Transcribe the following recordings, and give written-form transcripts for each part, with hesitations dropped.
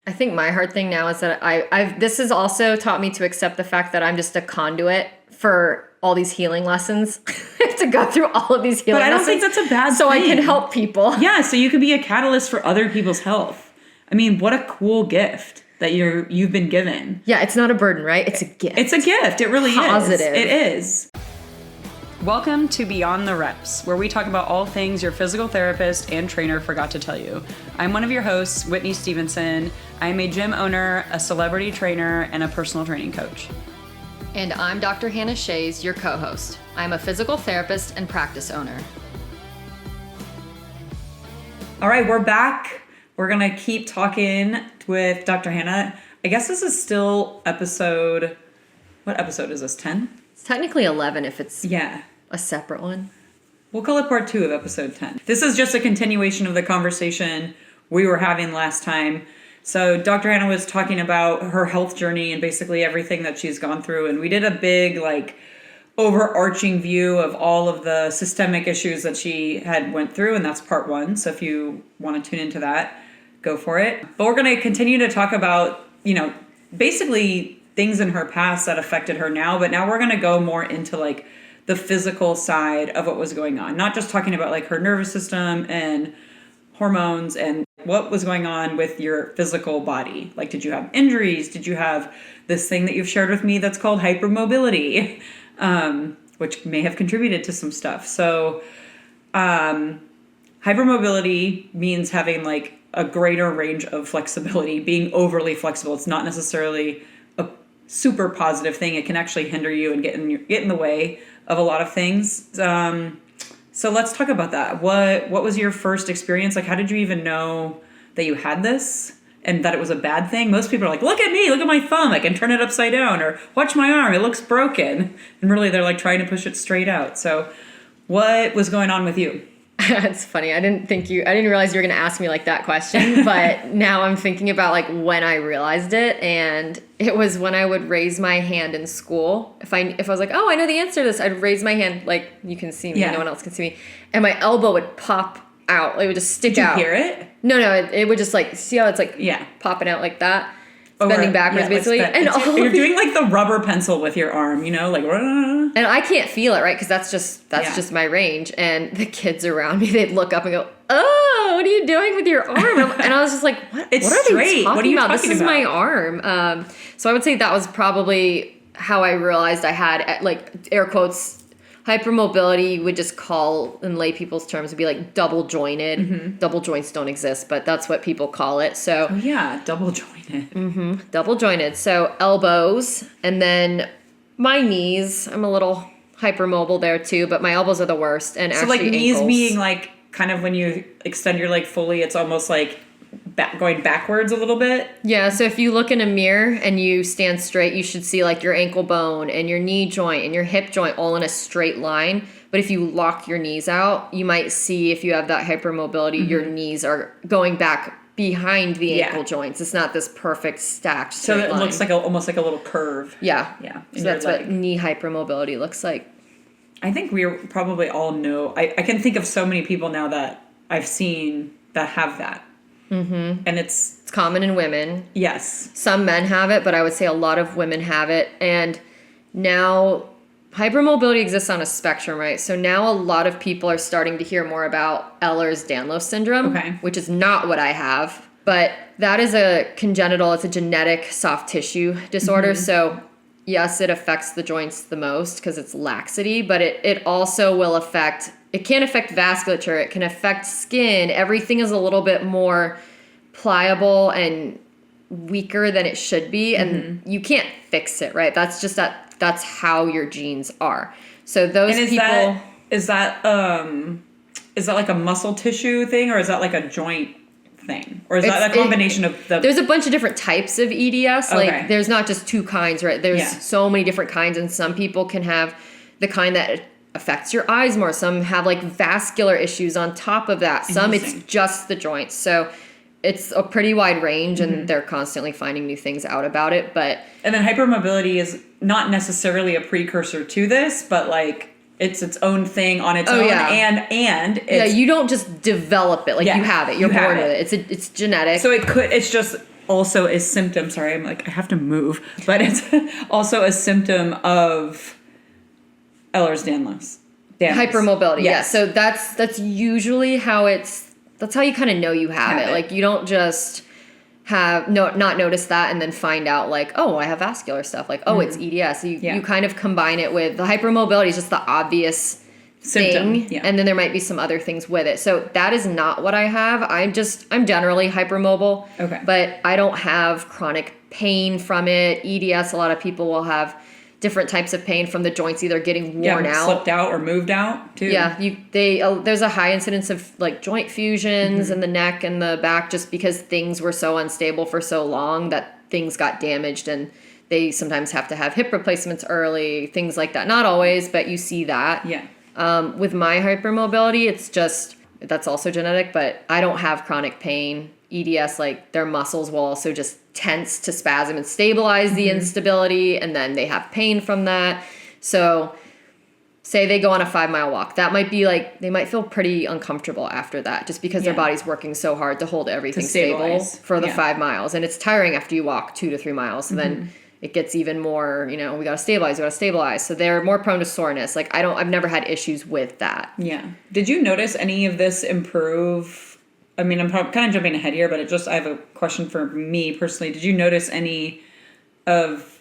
I think my hard thing now is that this has also taught me to accept the fact that I'm just a conduit for all these healing lessons. I have to go through all of these healing lessons. But I don't think that's a bad thing. So I can help people. Yeah, so you could be a catalyst for other people's health. I mean, what a cool gift that you've been given. Yeah, it's not a burden, right? It's a gift. It's a gift. It really Positive. is. It is. Welcome to Beyond the Reps, where we talk about all things your physical therapist and trainer forgot to tell you. I'm one of your hosts, Whitney Stevenson. I am a gym owner, a celebrity trainer, and a personal training coach. And I'm Dr. Hanna Shays, your co-host. I'm a physical therapist and practice owner. All right, we're back. We're going to keep talking with Dr. Hanna. I guess this is still episode... What episode is this, 10? It's technically 11 if it's a separate one. We'll call it part 2 of episode 10. This is just a continuation of the conversation we were having last time. So Dr. Hanna was talking about her health journey and basically everything that she's gone through. And we did a big, overarching view of all of the systemic issues that she had went through. And that's part 1. So if you want to tune into that, go for it. But we're going to continue to talk about, basically things in her past that affected her now. But now we're going to go more into the physical side of what was going on. Not just talking about her nervous system and hormones and what was going on with your physical body. Did you have injuries? Did you have this thing that you've shared with me that's called hypermobility, which may have contributed to some stuff. So hypermobility means having a greater range of flexibility, being overly flexible. It's not necessarily a super positive thing. It can actually hinder you and get in the way of a lot of things. So let's talk about that. What was your first experience? How did you even know that you had this and that it was a bad thing? Most people are like, look at me, look at my thumb. I can turn it upside down, or watch my arm, it looks broken. And really they're trying to push it straight out. So what was going on with you? It's funny. I didn't realize you were going to ask me that question, but now I'm thinking about when I realized it, and it was when I would raise my hand in school. If I was like, oh, I know the answer to this, I'd raise my hand, you can see me, no one else can see me, and my elbow would pop out. It would just stick out. Did you hear it? No, it would just see how it's popping out like that. Bending backwards, basically. And you're doing the rubber pencil with your arm, And I can't feel it, right? Because that's just my range. And the kids around me, they'd look up and go, "Oh, what are you doing with your arm?" And I was just like, "What? It's what are straight. they talking What are you about? talking This is about?" my arm." So I would say that was probably how I realized I had air quotes. Hypermobility, you would just call, in lay people's terms, would be double jointed. Mm-hmm. Double joints don't exist, but that's what people call it. So double jointed. Mm-hmm. Double jointed. So elbows, and then my knees. I'm a little hypermobile there too, but my elbows are the worst. And so actually knees ankles. being kind of when you extend your leg fully, it's almost going backwards a little bit. Yeah, so if you look in a mirror and you stand straight, you should see your ankle bone and your knee joint and your hip joint all in a straight line. But if you lock your knees out, you might see, if you have that hypermobility, mm-hmm. your knees are going back behind the ankle joints. It's not this perfect stacked straight line. So it looks almost like a little curve. Yeah. So that's what knee hypermobility looks like. I think we probably all know. I can think of so many people now that I've seen that have that. Mm-hmm. And it's common in women. Yes. Some men have it, but I would say a lot of women have it. And now hypermobility exists on a spectrum, right? So now a lot of people are starting to hear more about Ehlers-Danlos syndrome, which is not what I have. But that is it's a genetic soft tissue disorder. Mm-hmm. So yes, it affects the joints the most because it's laxity, but it also will affect... It can affect vasculature. It can affect skin. Everything is a little bit more pliable and weaker than it should be. And you can't fix it, right? That's just that's how your genes are. So those people... Is that a muscle tissue thing, or is that a joint thing? Or is that a combination of the... There's a bunch of different types of EDS. Okay. There's not just 2 kinds, right? There's so many different kinds, and some people can have the kind that affects your eyes more. Some have vascular issues on top of that. Some it's just the joints. So it's a pretty wide range, and they're constantly finding new things out about it. And then hypermobility is not necessarily a precursor to this, but it's its own thing on its own. Yeah. And it's, you don't just develop it. You have it. You're born with it. It's genetic. So it's just also a symptom. Sorry, I'm like, I have to move. But it's also a symptom of Ehlers-Danlos. Hypermobility. Yes. Yeah. So that's usually how that's how you kind of know you have it. Like, you don't just not notice that and then find out like, oh, I have vascular stuff. Like, oh, it's EDS. So you kind of combine it with the hypermobility is just the obvious thing. Yeah. And then there might be some other things with it. So that is not what I have. I'm generally hypermobile. Okay. But I don't have chronic pain from it. EDS, a lot of people will have different types of pain from the joints either getting worn out, slipped out or moved out too. Yeah, there's a high incidence of like joint fusions in the neck and the back just because things were so unstable for so long that things got damaged, and they sometimes have to have hip replacements early, things like that. Not always, but you see that. Yeah. With my hypermobility, it's just, that's also genetic, but I don't have chronic pain. EDS, like their muscles will also just tense to spasm and stabilize the instability, and then they have pain from that. So say they go on a 5-mile walk, that might be like, they might feel pretty uncomfortable after that just because their body's working so hard to hold everything stable for the 5 miles. And it's tiring after you walk 2 to 3 miles. So then it gets even more, we got to stabilize. So they're more prone to soreness. Like I've never had issues with that. Yeah. Did you notice any of this improve? I mean, I'm kind of jumping ahead here, but I have a question for me personally. Did you notice any of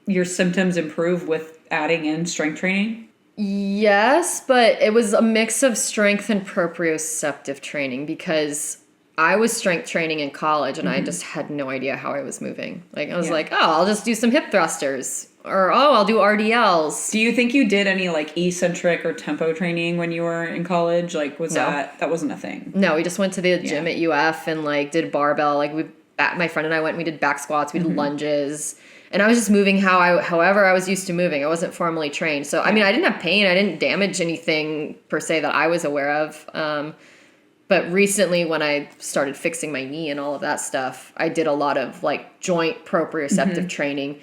your symptoms improve with adding in strength training? Yes, but it was a mix of strength and proprioceptive training because I was strength training in college and I just had no idea how I was moving. Like I was like, oh, I'll just do some hip thrusters, or I'll do RDLs. Do you think you did any like eccentric or tempo training when you were in college? Like that wasn't a thing? No, we just went to the gym at UF and like did barbell. Like my friend and I went and we did back squats, we did lunges. And I was just moving however I was used to moving. I wasn't formally trained. So, I mean, I didn't have pain. I didn't damage anything per se that I was aware of. But recently when I started fixing my knee and all of that stuff, I did a lot of like joint proprioceptive training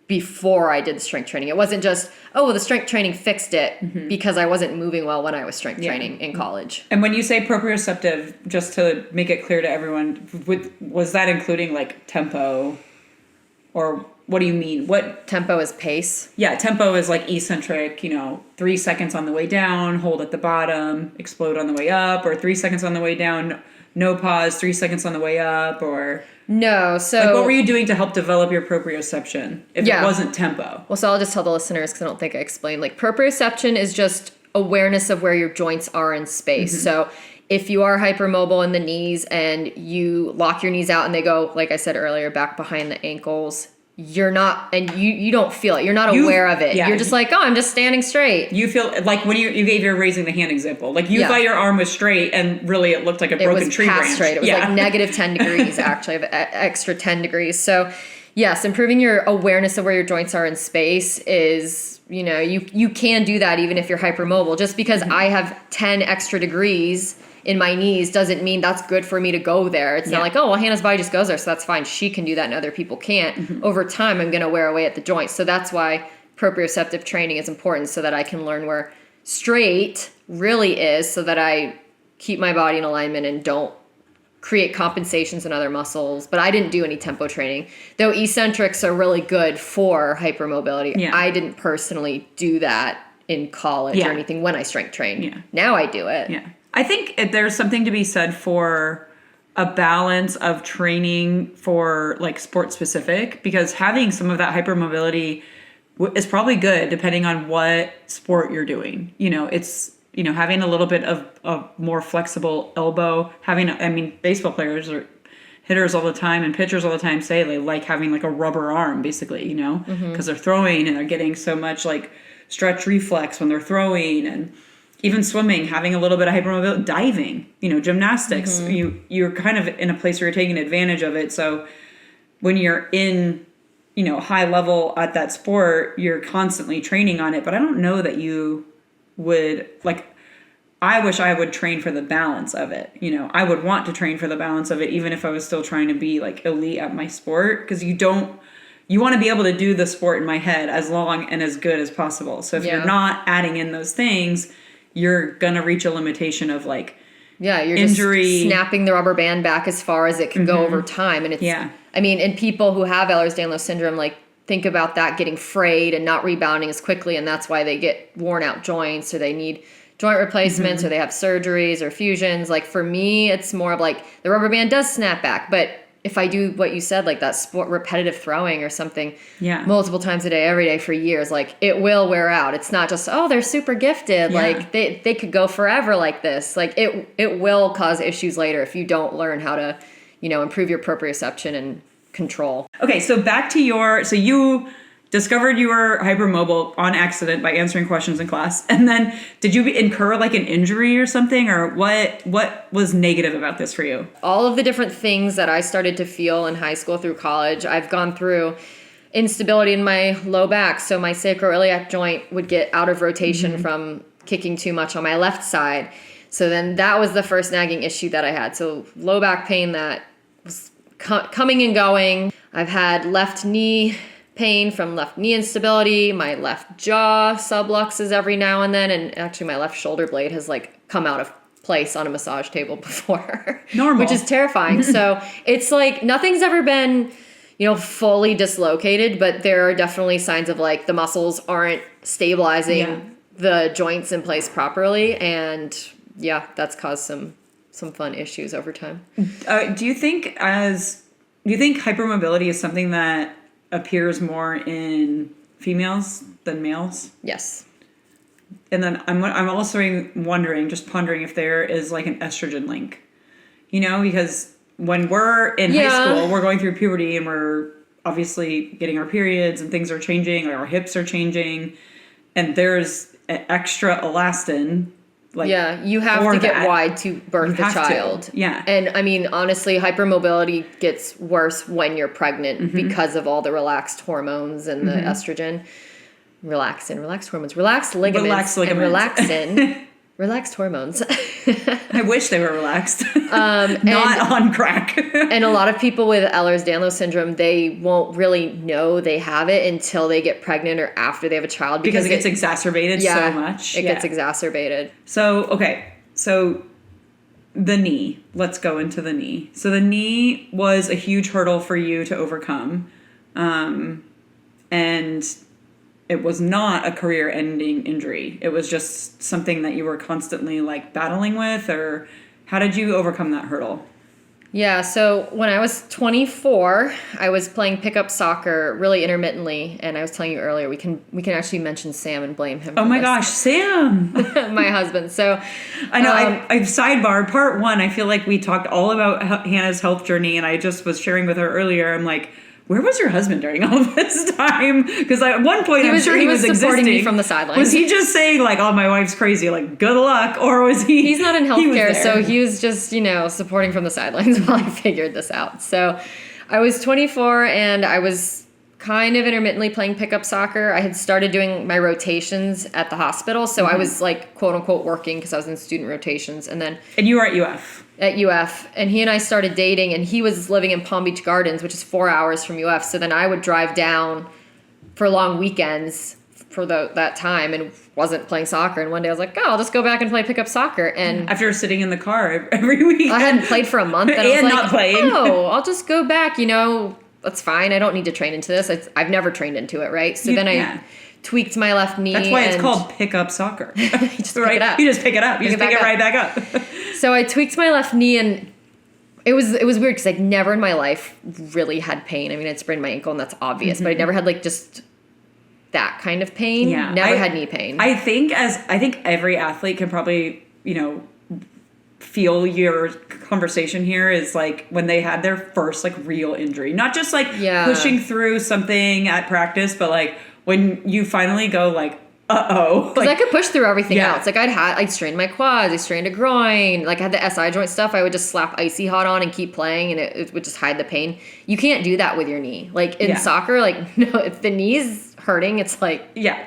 before I did the strength training. It wasn't just, the strength training fixed it because I wasn't moving well when I was strength training in college. And when you say proprioceptive, just to make it clear to everyone, was that including like tempo, or what do you mean? What tempo is pace? Yeah, tempo is like eccentric, 3 seconds on the way down, hold at the bottom, explode on the way up, or 3 seconds on the way down, no pause, 3 seconds on the way up, or... No, so... Like, what were you doing to help develop your proprioception if it wasn't tempo? Well, so I'll just tell the listeners, because I don't think I explained. Like, proprioception is just awareness of where your joints are in space. So if you are hypermobile in the knees and you lock your knees out and they go, like I said earlier, back behind the ankles... You're not, and you don't feel it. You're not aware of it. You're just like, I'm just standing straight. You feel like when you gave your raising the hand example, like you thought your arm was straight and really it looked like a broken tree branch. It was past straight. It was like negative 10 degrees actually, extra 10 degrees. So yes, improving your awareness of where your joints are in space is, you can do that even if you're hypermobile. Just because I have 10 extra degrees in my knees doesn't mean that's good for me to go there. It's not like, Hannah's body just goes there, so that's fine. She can do that and other people can't. Over time, I'm going to wear away at the joints. So that's why proprioceptive training is important, so that I can learn where straight really is, so that I keep my body in alignment and don't create compensations in other muscles. But I didn't do any tempo training, though eccentrics are really good for hypermobility. Yeah. I didn't personally do that in college or anything when I strength trained. Yeah. Now I do it. Yeah. I think there's something to be said for a balance of training for like sport specific, because having some of that hypermobility is probably good depending on what sport you're doing. It's, having a little bit of a more flexible elbow, baseball players or hitters all the time and pitchers all the time say they like having like a rubber arm basically, because they're throwing and they're getting so much like stretch reflex when they're throwing. And even swimming, having a little bit of hypermobility, diving, gymnastics, you're kind of in a place where you're taking advantage of it. So when you're in, high level at that sport, you're constantly training on it. But I don't know that you would, I wish I would train for the balance of it. I would want to train for the balance of it, even if I was still trying to be like elite at my sport, because you want to be able to do the sport in my head as long and as good as possible. So if you're not adding in those things, you're going to reach a limitation of like, Yeah, you're injury. Just snapping the rubber band back as far as it can go over time. And it's, I mean, and people who have Ehlers-Danlos syndrome, like, think about that getting frayed and not rebounding as quickly, and that's why they get worn out joints, or they need joint replacements, or they have surgeries or fusions. Like, for me, it's more of like the rubber band does snap back, but if I do what you said, like that repetitive throwing or something multiple times a day, every day for years, like, it will wear out. It's not just, oh, they're super gifted. Like, they could go forever like this. Like, it will cause issues later if you don't learn how to, improve your proprioception and control. Okay, so back to so you discovered you were hypermobile on accident by answering questions in class. And then did you incur like an injury or something, or what was negative about this for you? All of the different things that I started to feel in high school through college, I've gone through instability in my low back. So my sacroiliac joint would get out of rotation from kicking too much on my left side. So then that was the first nagging issue that I had. So low back pain that was coming and going. I've had left knee pain from left knee instability, my left jaw subluxes every now and then, and actually my left shoulder blade has like come out of place on a massage table before. Normal. Which is terrifying. So it's like nothing's ever been, fully dislocated, but there are definitely signs of like the muscles aren't stabilizing the joints in place properly, and that's caused some fun issues over time. Do you think hypermobility is something that appears more in females than males? Yes. And then I'm also just pondering if there is like an estrogen link, because when we're in high school, we're going through puberty and we're obviously getting our periods and things are changing, or our hips are changing, and there's an extra elastin. You have to get wide to birth a child. Yeah. And I mean, honestly, hypermobility gets worse when you're pregnant because of all the relaxed hormones and the estrogen. Relaxed hormones. Relaxed ligaments. And relaxin. Relaxed hormones. I wish they were relaxed. Not on crack. And a lot of people with Ehlers-Danlos syndrome, they won't really know they have it until they get pregnant or after they have a child. Because it gets exacerbated so much. It gets exacerbated. So, okay. So the knee. Let's go into the knee. So the knee was a huge hurdle for you to overcome. And it was not a career-ending injury. It was just something that you were constantly like battling with, or how did you overcome that hurdle? Yeah, so when I was 24, I was playing pickup soccer really intermittently, and I was telling you earlier we can actually mention Sam and blame him. Oh my gosh, Sam, my husband. So I know I've sidebarred part one. I feel like we talked all about Hannah's health journey, and I just was sharing with her earlier. I'm like, where was your husband during all this time? Because at one point, I'm sure he was supporting existing. me from the sidelines. Was he just saying like, "Oh, my wife's crazy," like, "Good luck," or was he? He's not in healthcare, so he was just supporting from the sidelines while I figured this out. So, I was 24 and I was kind of intermittently playing pickup soccer. I had started doing my rotations at the hospital, so I was like quote unquote working because I was in student rotations, and you were at UF. At UF, and he and I started dating, and he was living in Palm Beach Gardens, which is 4 hours from UF. So then I would drive down for long weekends for that time and wasn't playing soccer. And one day I was like, I'll just go back and play pickup soccer. And after sitting in the car every week, I hadn't played for a month, and I was like, not playing. I'll just go back. That's fine. I don't need to train into this. I've never trained into it, right? So then I tweaked my left knee. That's why it's called pickup soccer. You just pick it up. You just pick it up. You just pick it right back up. So I tweaked my left knee, and it was weird because I never in my life really had pain. I mean, I'd sprained my ankle, and that's obvious, but I never had like just that kind of pain. Yeah, never had knee pain. I think every athlete can probably feel your conversation here is like when they had their first like real injury, not just like pushing through something at practice, but like when you finally go like, because I could push through everything else. Like I'd strained my quads, I strained a groin, like I had the SI joint stuff. I would just slap icy hot on and keep playing, and it would just hide the pain. You can't do that with your knee. Like in soccer, like no, if the knee's hurting, it's like red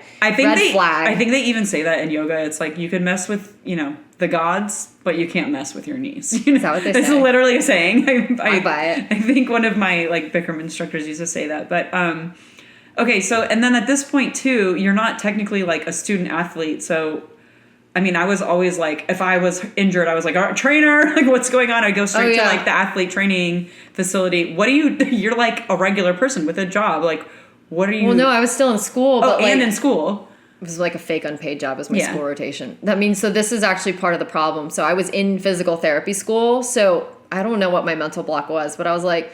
flag. I think they even say that in yoga. It's like you can mess with the gods, but you can't mess with your knees. Is that what they say? It's literally a saying. I buy it. I think one of my like Bikram instructors used to say that, but okay, so, and then at this point too, you're not technically like a student athlete. So I mean, I was always like, if I was injured, I was like, trainer, like what's going on? I'd go straight to like the athlete training facility. What do you're like a regular person with a job. Like, what are you? Well, no, I was still in school. Oh, but and in school. It was like a fake unpaid job as my school rotation. That means, so this is actually part of the problem. So I was in physical therapy school. So I don't know what my mental block was, but I was like,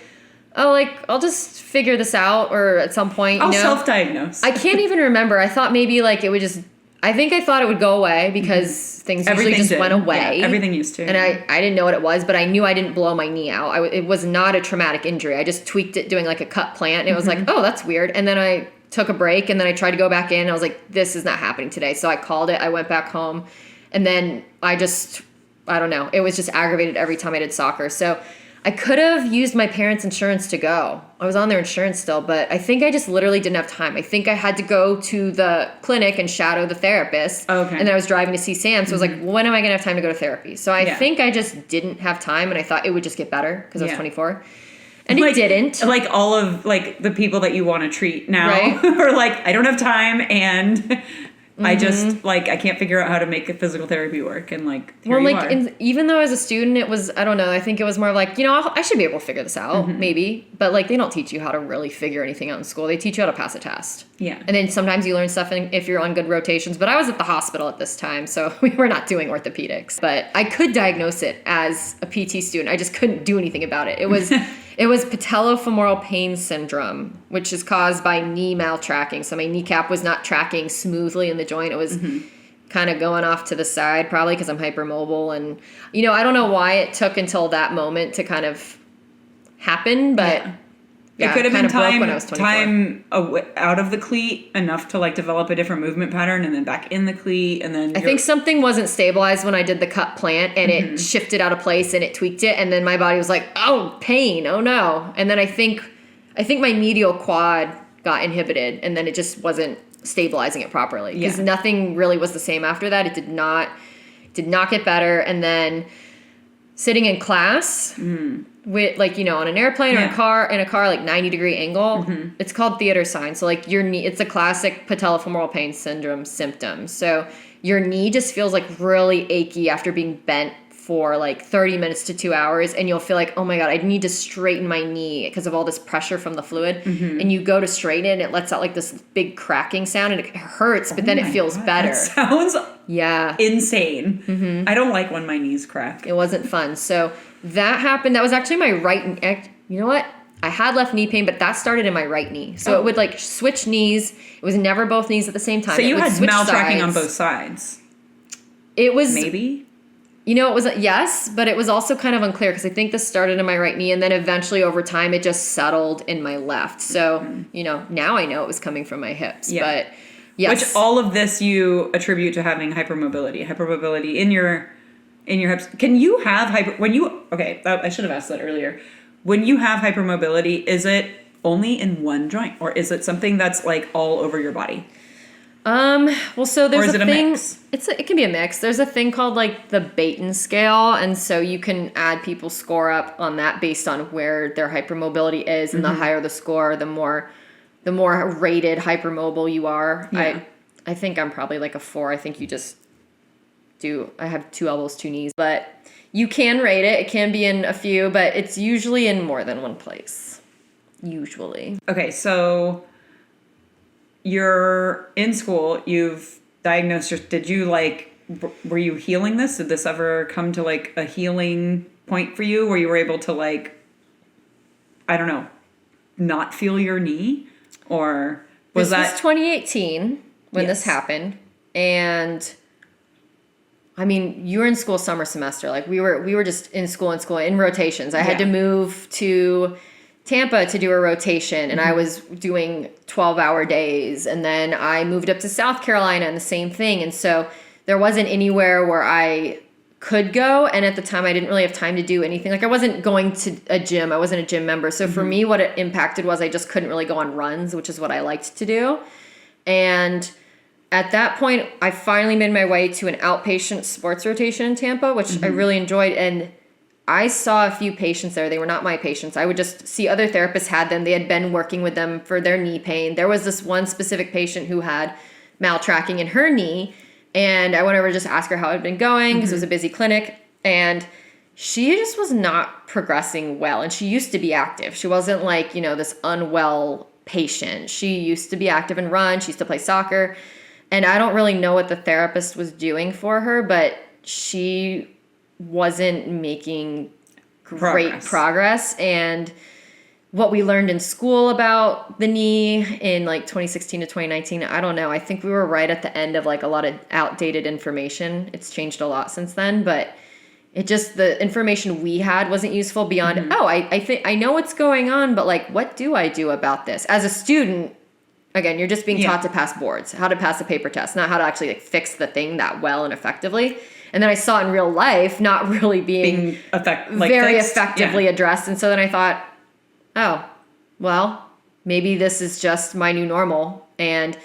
oh, like, I'll just figure this out, or at some point, I'll self-diagnose. I can't even remember. I thought maybe like it would just, I think I thought it would go away because things usually just went away. Yeah, everything used to. And I didn't know what it was, but I knew I didn't blow my knee out. It was not a traumatic injury. I just tweaked it doing like a cut plant. And it was like, oh, that's weird. And then I took a break, and then I tried to go back in. I was like, this is not happening today. So I called it. I went back home, and then I don't know. It was just aggravated every time I did soccer. So I could have used my parents' insurance to go. I was on their insurance still, but I think I just literally didn't have time. I think I had to go to the clinic and shadow the therapist. Okay. And then I was driving to see Sam. So I was like, when am I going to have time to go to therapy? So I think I just didn't have time, and I thought it would just get better because I was 24. And it didn't. Like all of like the people that you want to treat now right? are like, I don't have time, and I just like, I can't figure out how to make a physical therapy work. And like, even though as a student, it was, I don't know, I think it was more like, I should be able to figure this out, maybe. But like, they don't teach you how to really figure anything out in school. They teach you how to pass a test. Yeah. And then sometimes you learn stuff if you're on good rotations. But I was at the hospital at this time, so we were not doing orthopedics. But I could diagnose it as a PT student. I just couldn't do anything about it. It was it was patellofemoral pain syndrome, which is caused by knee maltracking. So my kneecap was not tracking smoothly in the joint. It was kind of going off to the side, probably because I'm hypermobile. And, I don't know why it took until that moment to kind of happen, but it could have been time out of the cleat enough to like develop a different movement pattern, and then back in the cleat, and then I think something wasn't stabilized when I did the cut plant, and it shifted out of place and it tweaked it, and then my body was like, oh, pain, oh no. And then I think my medial quad got inhibited, and then it just wasn't stabilizing it properly because nothing really was the same after that. It did not get better. And then sitting in class with like, on an airplane or in a car, like 90-degree angle, it's called theater sign. So like your knee, it's a classic patellofemoral pain syndrome symptom. So your knee just feels like really achy after being bent for like 30 minutes to 2 hours, and you'll feel like, oh my God, I need to straighten my knee because of all this pressure from the fluid. And you go to straighten it, and it lets out like this big cracking sound, and it hurts, but then it feels better. That sounds insane. I don't like when my knees crack. It wasn't fun. So that happened. That was actually my right. You know what? I had left knee pain, but that started in my right knee. So it would like switch knees. It was never both knees at the same time. So you had maltracking on both sides. It was maybe. It was yes, but it was also kind of unclear because I think this started in my right knee, and then eventually over time it just settled in my left. So, now I know it was coming from my hips. Yeah. But yes. Which all of this you attribute to having hypermobility in your hips. Can you have I should have asked that earlier. When you have hypermobility, is it only in one joint, or is it something that's like all over your body? Well, so there's a thing. Mix? It can be a mix. There's a thing called like the Baton scale, and so you can add people's score up on that based on where their hypermobility is, and the higher the score, the more rated hypermobile you are. Yeah. I think I'm probably like a 4. I think you just I have 2 elbows, 2 knees, but you can rate it. It can be in a few, but it's usually in more than one place. Usually. Okay, so you're in school, you've diagnosed did you like, were you healing this? Did this ever come to like a healing point for you where you were able to like, I don't know, not feel your knee? Or was this was 2018 when this happened. And I mean, you were in school summer semester. Like we were just in school in rotations. I had to move to Tampa to do a rotation, and I was doing 12-hour days, and then I moved up to South Carolina and the same thing. And so there wasn't anywhere where I could go, and at the time I didn't really have time to do anything. Like I wasn't going to a gym. I wasn't a gym member. So for me, what it impacted was I just couldn't really go on runs, which is what I liked to do. And at that point, I finally made my way to an outpatient sports rotation in Tampa, which I really enjoyed. And I saw a few patients there. They were not my patients. I would just see other therapists had them. They had been working with them for their knee pain. There was this one specific patient who had maltracking in her knee And I went over to just ask her how it had been going because it was a busy clinic. And she just was not progressing well. And she used to be active. She wasn't like, this unwell patient. She used to be active and run. She used to play soccer. And I don't really know what the therapist was doing for her, but she wasn't making great progress. And what we learned in school about the knee in like 2016 to 2019, I don't know. I think we were right at the end of like a lot of outdated information. It's changed a lot since then, but the information we had wasn't useful beyond, I think I know what's going on, but like, what do I do about this? As a student, again, you're just being taught to pass boards, how to pass a paper test, not how to actually like fix the thing that well and effectively. And then I saw it in real life, not really being very effectively addressed. And so then I thought, oh, well, maybe this is just my new normal. And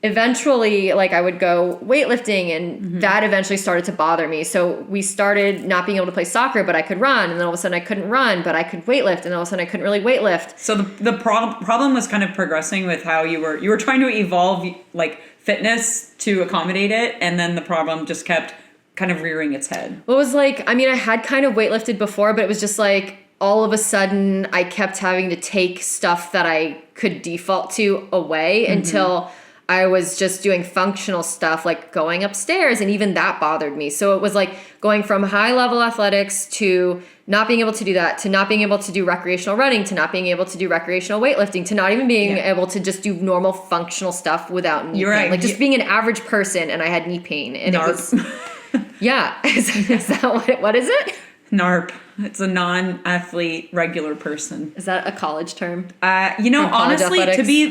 eventually, like I would go weightlifting and that eventually started to bother me. So we started not being able to play soccer, but I could run. And then all of a sudden I couldn't run, but I could weightlift. And all of a sudden I couldn't really weightlift. So the problem was kind of progressing with how you were trying to evolve like fitness to accommodate it. And then the problem just kept kind of rearing its head. Well, it was like, I had kind of weightlifted before, but it was just like, all of a sudden I kept having to take stuff that I could default to away until I was just doing functional stuff like going upstairs, and even that bothered me. So it was like going from high level athletics to not being able to do that, to not being able to do recreational running, to not being able to do recreational weightlifting, to not even being able to just do normal functional stuff without knee pain. Right. Like just being an average person and I had knee pain. And NARP. It was, yeah. Is that what is it? NARP. It's a non-athlete regular person. Is that a college term? Honestly,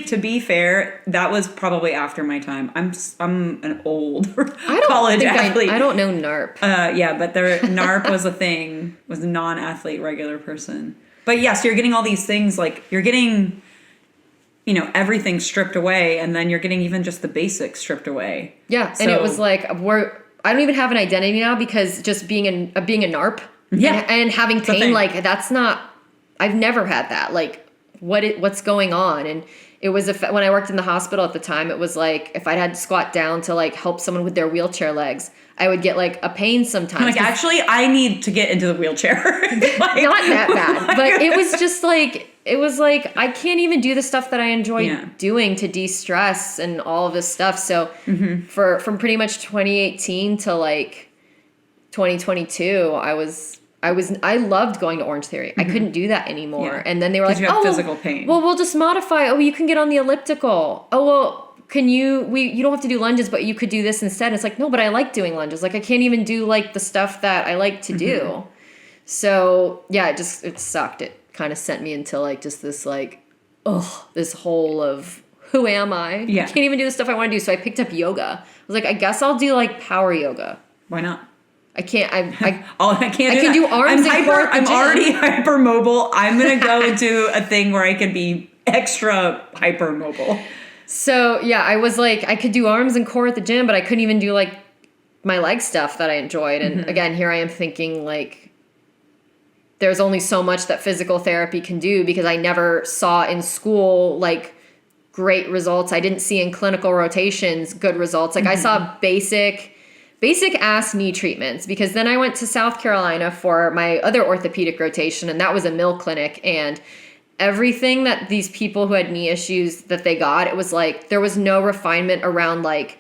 to be fair, that was probably after my time. I'm an old college athlete. I don't know NARP. But NARP was a thing. Was a non-athlete regular person. But yes, you're getting all these things like you're getting, everything stripped away, and then you're getting even just the basics stripped away. Yeah, and it was like I don't even have an identity now because just being a NARP. Yeah. And having pain, like, that's not, I've never had that. Like, what's going on? And it was, when I worked in the hospital at the time, it was like, if I had to squat down to, like, help someone with their wheelchair legs, I would get, like, a pain sometimes. Like, actually, I need to get into the wheelchair. Not that bad. But it was just, like, I can't even do the stuff that I enjoy doing to de-stress and all of this stuff. So, from pretty much 2018 to, like, 2022, I loved going to Orange Theory. I couldn't do that anymore. Yeah. And then they were like, physical pain. Well, we'll just modify. Oh, you can get on the elliptical. Oh, well, you don't have to do lunges, but you could do this instead. And it's like, no, but I like doing lunges. Like, I can't even do like the stuff that I like to do. So yeah, it sucked. It kind of sent me into like, just this like, this hole of who am I? Yeah. I can't even do the stuff I want to do. So I picked up yoga. I was like, I guess I'll do like power yoga. Why not? I can't. I can do arms and core. I'm already hypermobile. I'm gonna go into a thing where I can be extra hypermobile. So yeah, I was like, I could do arms and core at the gym, but I couldn't even do like my leg stuff that I enjoyed. And again, here I am thinking like, there's only so much that physical therapy can do because I never saw in school like great results. I didn't see in clinical rotations good results. Like I saw basic ass knee treatments because then I went to South Carolina for my other orthopedic rotation, and that was a mill clinic. And everything that these people who had knee issues that they got, it was like there was no refinement around like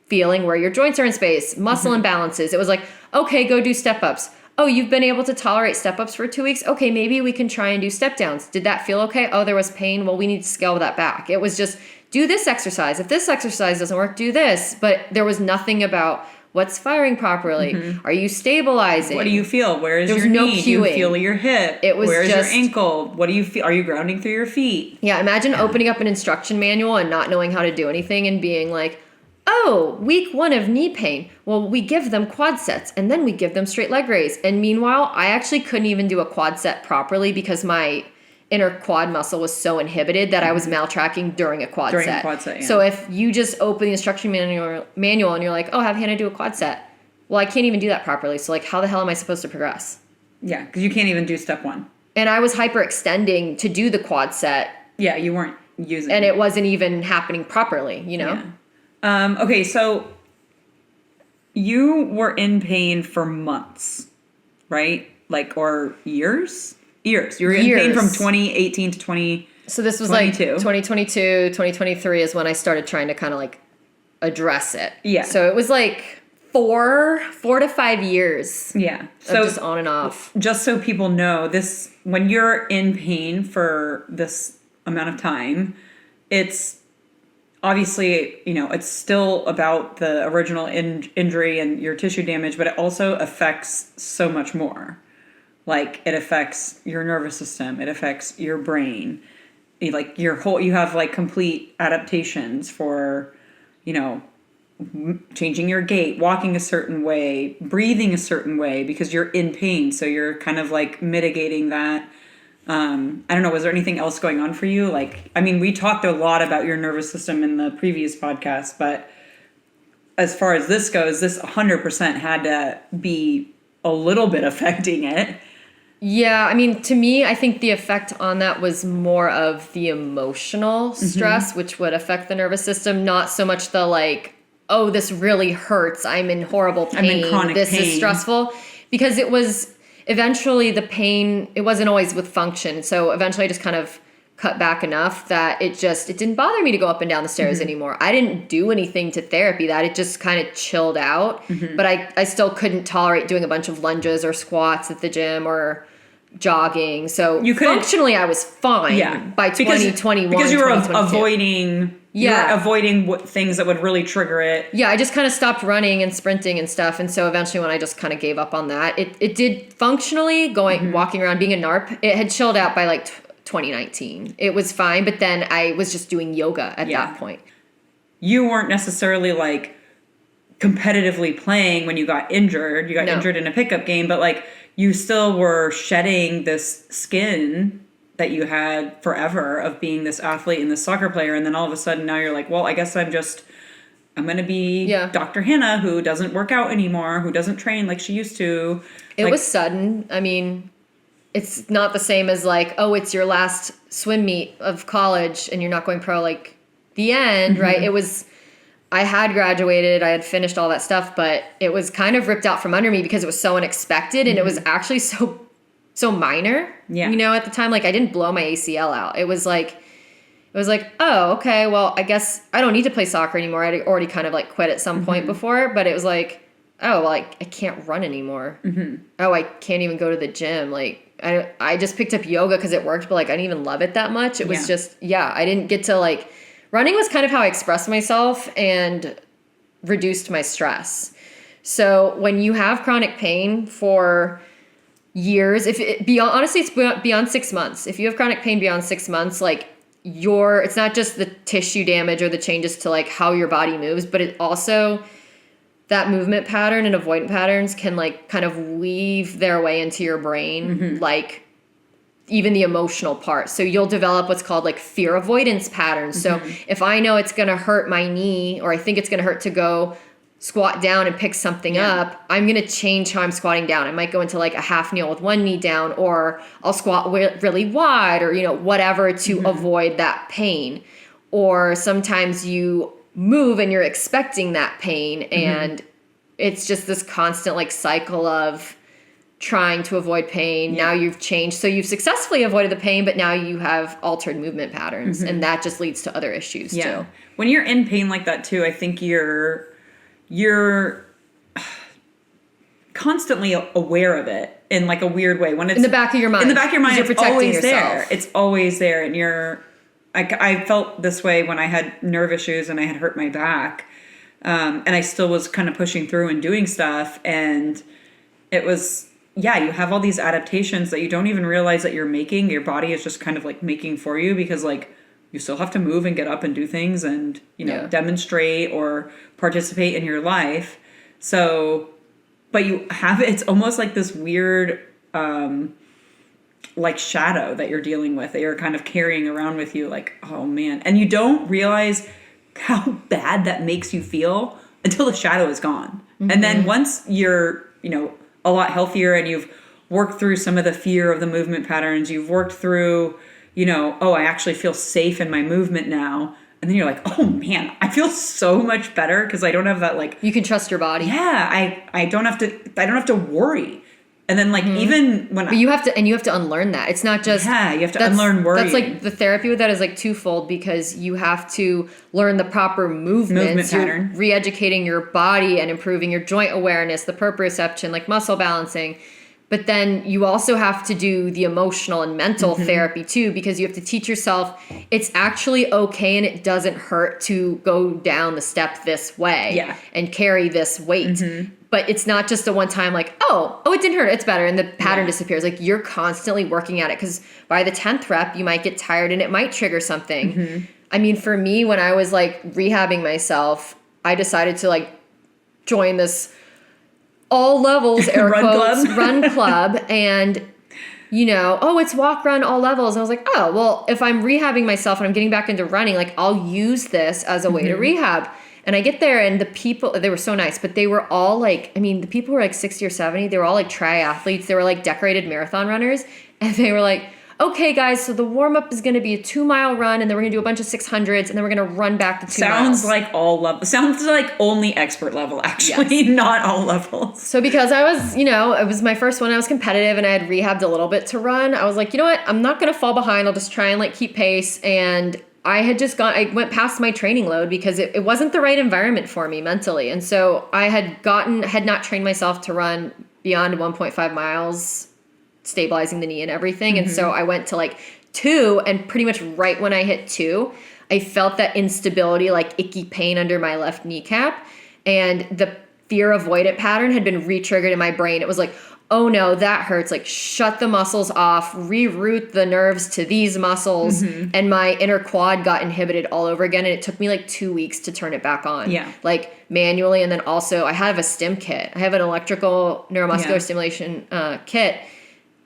feeling where your joints are in space, muscle imbalances. It was like, okay, go do step ups. Oh, you've been able to tolerate step ups for 2 weeks? Okay, maybe we can try and do step downs. Did that feel okay? Oh, there was pain. Well, we need to scale that back. It was just do this exercise. If this exercise doesn't work, do this. But there was nothing about what's firing properly. Are you stabilizing? What do you feel? Where is your knee? Do you feel your hip? Where's your ankle? What do you feel? Are you grounding through your feet? Yeah, imagine opening up an instruction manual and not knowing how to do anything and being like, oh, week 1 of knee pain. Well, we give them quad sets and then we give them straight leg raise. And meanwhile, I actually couldn't even do a quad set properly because my inner quad muscle was so inhibited that I was maltracking during a quad set. So if you just open the instruction manual and you're like, oh, have Hannah do a quad set. Well, I can't even do that properly. So like, how the hell am I supposed to progress? Yeah, because you can't even do step 1. And I was hyperextending to do the quad set. Yeah, you weren't using it. And it wasn't even happening properly, Yeah. Okay, so you were in pain for months, right? Like, or years? Years. You were in pain from 2018 to 2022. So this was like 2022, 2023 is when I started trying to kind of like address it. Yeah. So it was like 4 to 5 years. Yeah. So just on and off. Just so people know, this, when you're in pain for this amount of time, it's obviously, it's still about the original injury and your tissue damage, but it also affects so much more. Like, it affects your nervous system. It affects your brain. Like, you have like complete adaptations for, changing your gait, walking a certain way, breathing a certain way because you're in pain. So you're kind of like mitigating that. I don't know, was there anything else going on for you? Like, I mean, we talked a lot about your nervous system in the previous podcast, but as far as this goes, this 100% had to be a little bit affecting it. Yeah, I mean, to me, I think the effect on that was more of the emotional stress, which would affect the nervous system, not so much the like, oh, this really hurts, I'm in horrible pain, I'm in chronic this pain. Is stressful, because it was eventually the pain, it wasn't always with function. So eventually I just kind of cut back enough that it didn't bother me to go up and down the stairs anymore. I didn't do anything to therapy that. It just kind of chilled out. But I still couldn't tolerate doing a bunch of lunges or squats at the gym or jogging. So functionally I was fine by 2021. Because you were avoiding... Yeah. You're avoiding things that would really trigger it. Yeah, I just kind of stopped running and sprinting and stuff. And so eventually when I just kind of gave up on that, it did functionally walking around being a NARP. It had chilled out by like 2019. It was fine. But then I was just doing yoga at that point. You weren't necessarily like competitively playing when you got injured. You got injured in a pickup game, but like you still were shedding this skin that you had forever of being this athlete and this soccer player. And then all of a sudden now you're like, well, I guess I'm going to be Dr. Hanna, who doesn't work out anymore, who doesn't train like she used to. It was sudden. I mean, it's not the same as like, oh, it's your last swim meet of college and you're not going pro, like the end, right? It was, I had graduated, I had finished all that stuff, but it was kind of ripped out from under me because it was so unexpected and it was actually so minor, at the time. Like, I didn't blow my ACL out. It was like, oh, okay, well, I guess I don't need to play soccer anymore. I'd already kind of like quit at some point before, but it was like, oh, well, I can't run anymore. Oh, I can't even go to the gym. Like, I just picked up yoga because it worked, but like, I didn't even love it that much. It was just, I didn't get to like, running was kind of how I expressed myself and reduced my stress. So when you have chronic pain for years, it's beyond 6 months. If you have chronic pain beyond 6 months, like it's not just the tissue damage or the changes to like how your body moves, but it also, that movement pattern and avoidant patterns can like kind of weave their way into your brain, like even the emotional part. So you'll develop what's called like fear avoidance patterns. So if I know it's going to hurt my knee, or I think it's going to hurt to go squat down and pick something up, I'm going to change how I'm squatting down. I might go into like a half kneel with one knee down, or I'll squat really wide, or, whatever to avoid that pain. Or sometimes you move and you're expecting that pain, and it's just this constant like cycle of trying to avoid pain. Now you've changed. So you've successfully avoided the pain, but now you have altered movement patterns, and that just leads to other issues too. When you're in pain like that too, I think you're constantly aware of it in like a weird way. When it's in the back of your mind. In the back of your mind, you're it's protecting always yourself. there. It's always there. And I felt this way when I had nerve issues and I had hurt my back. And I still was kind of pushing through and doing stuff. And it was, you have all these adaptations that you don't even realize that you're making. Your body is just kind of like making for you, because like you still have to move and get up and do things and, demonstrate or participate in your life. So, but you have, it's almost like this weird, like shadow that you're dealing with, that you're kind of carrying around with you, like, oh man. And you don't realize how bad that makes you feel until the shadow is gone. And then once you're, a lot healthier and you've worked through some of the fear of the movement patterns, you've worked through, I actually feel safe in my movement now. And then you're like, oh man, I feel so much better because I don't have that like, you can trust your body. yeah, I don't have to worry. And then like even when But you have to unlearn that. It's not just, yeah, you have to unlearn worrying. That's like the therapy with that is like twofold, because you have to learn the proper movement pattern. You're re-educating your body and improving your joint awareness, the proprioception, like muscle balancing. But then you also have to do the emotional and mental therapy too, because you have to teach yourself it's actually okay and it doesn't hurt to go down the step this way and carry this weight. But it's not just a one time like, oh, it didn't hurt, it's better, and the pattern disappears. Like, you're constantly working at it, because by the 10th rep, you might get tired and it might trigger something. I mean, for me, when I was like rehabbing myself, I decided to like join this all levels, air quotes, run club. And, you know, it's walk, run, all levels. And I was like, oh, well, if I'm rehabbing myself and I'm getting back into running, like, I'll use this as a way to rehab. And I get there, and the people, they were so nice, but they were all like, I mean, the people were like 60 or 70. They were all like triathletes. They were like decorated marathon runners. And they were like, okay, guys, so the warm-up is going to be a 2-mile run, and then we're going to do a bunch of 600s, and then we're going to run back to 2 miles. Sounds like only expert level, actually, not all levels. So because I was, it was my first one, I was competitive, and I had rehabbed a little bit to run, I was like, you know what, I'm not going to fall behind. I'll just try and like keep pace. And I went past my training load because it wasn't the right environment for me mentally. And so I had not trained myself to run beyond 1.5 miles, stabilizing the knee and everything. And so I went to like 2, and pretty much right when I hit 2, I felt that instability, like icky pain under my left kneecap, and the fear avoidant pattern had been re-triggered in my brain. It was like, oh no, that hurts. Like, shut the muscles off, reroute the nerves to these muscles. And my inner quad got inhibited all over again. And it took me like 2 weeks to turn it back on. Yeah. Like manually. And then also I have a stim kit. I have an electrical neuromuscular stimulation kit.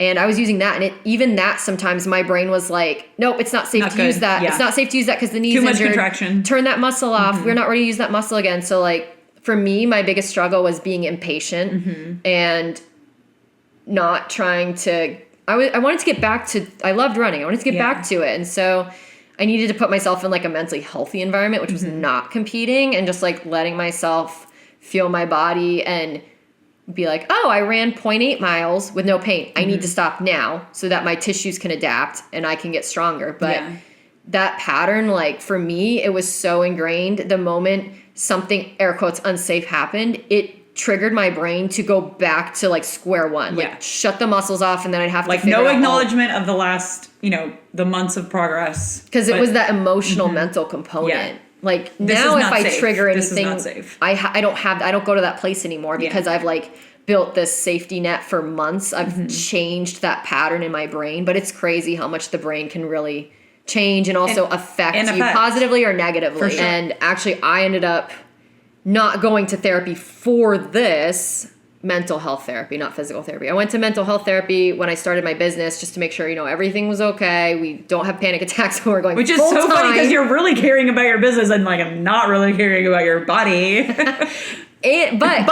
And I was using that. And even that, sometimes my brain was like, nope, it's not safe to use that. Yeah. It's not safe to use that because the knee's too much injured. Contraction. Turn that muscle off. We're not ready to use that muscle again. So like for me, my biggest struggle was being impatient and not trying to, I wanted to get back to, I loved running. I wanted to get back to it. And so I needed to put myself in like a mentally healthy environment, which was not competing, and just like letting myself feel my body and be like, oh, I ran 0.8 miles with no pain. I need to stop now so that my tissues can adapt and I can get stronger. But that pattern, like for me, it was so ingrained. The moment something, air quotes, unsafe happened, it triggered my brain to go back to like square one, like shut the muscles off, and then I'd have to no acknowledgement of the last, the months of progress, because it was that emotional mental component. Like this now if I trigger anything, I don't go to that place anymore because I've like built this safety net for months. I've changed that pattern in my brain, but it's crazy how much the brain can really change and also affect you positively or negatively. Sure. And actually I ended up not going to therapy for this, mental health therapy, not physical therapy. I went to mental health therapy when I started my business just to make sure, everything was okay. We don't have panic attacks when we're going Which is full so time. funny because you're really caring about your business and like I'm not really caring about your body. But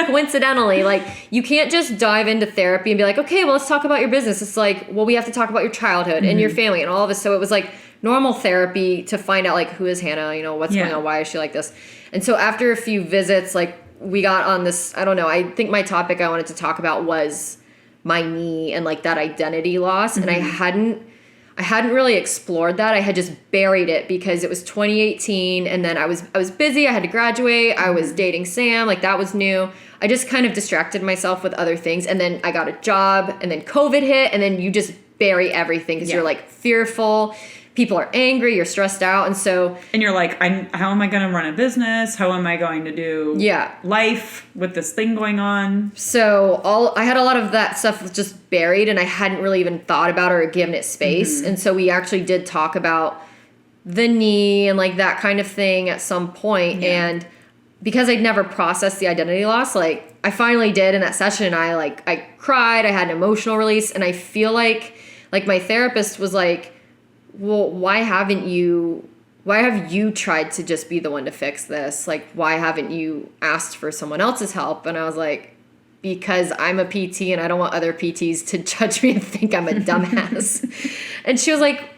coincidentally, like you can't just dive into therapy and be like, okay, well, let's talk about your business. It's like, well, we have to talk about your childhood and your family and all of this. So it was like normal therapy to find out like, who is Hannah? What's going on? Why is she like this? And so after a few visits, like we got on this, I don't know, I think my topic I wanted to talk about was my knee and like that identity loss. And I hadn't really explored that. I had just buried it because it was 2018 and then I was busy. I had to graduate. I was dating Sam. Like that was new. I just kind of distracted myself with other things. And then I got a job and then COVID hit and then you just bury everything because you're like fearful. People are angry. You're stressed out. And you're like, how am I going to run a business? How am I going to do life with this thing going on? So I had a lot of that stuff just buried and I hadn't really even thought about or given it space. And so we actually did talk about the knee and like that kind of thing at some point. And because I'd never processed the identity loss, like I finally did in that session. I cried. I had an emotional release. And I feel like my therapist was like, well, why have you tried to just be the one to fix this? Like, why haven't you asked for someone else's help? And I was like, because I'm a PT and I don't want other PTs to judge me and think I'm a dumbass. And she was like,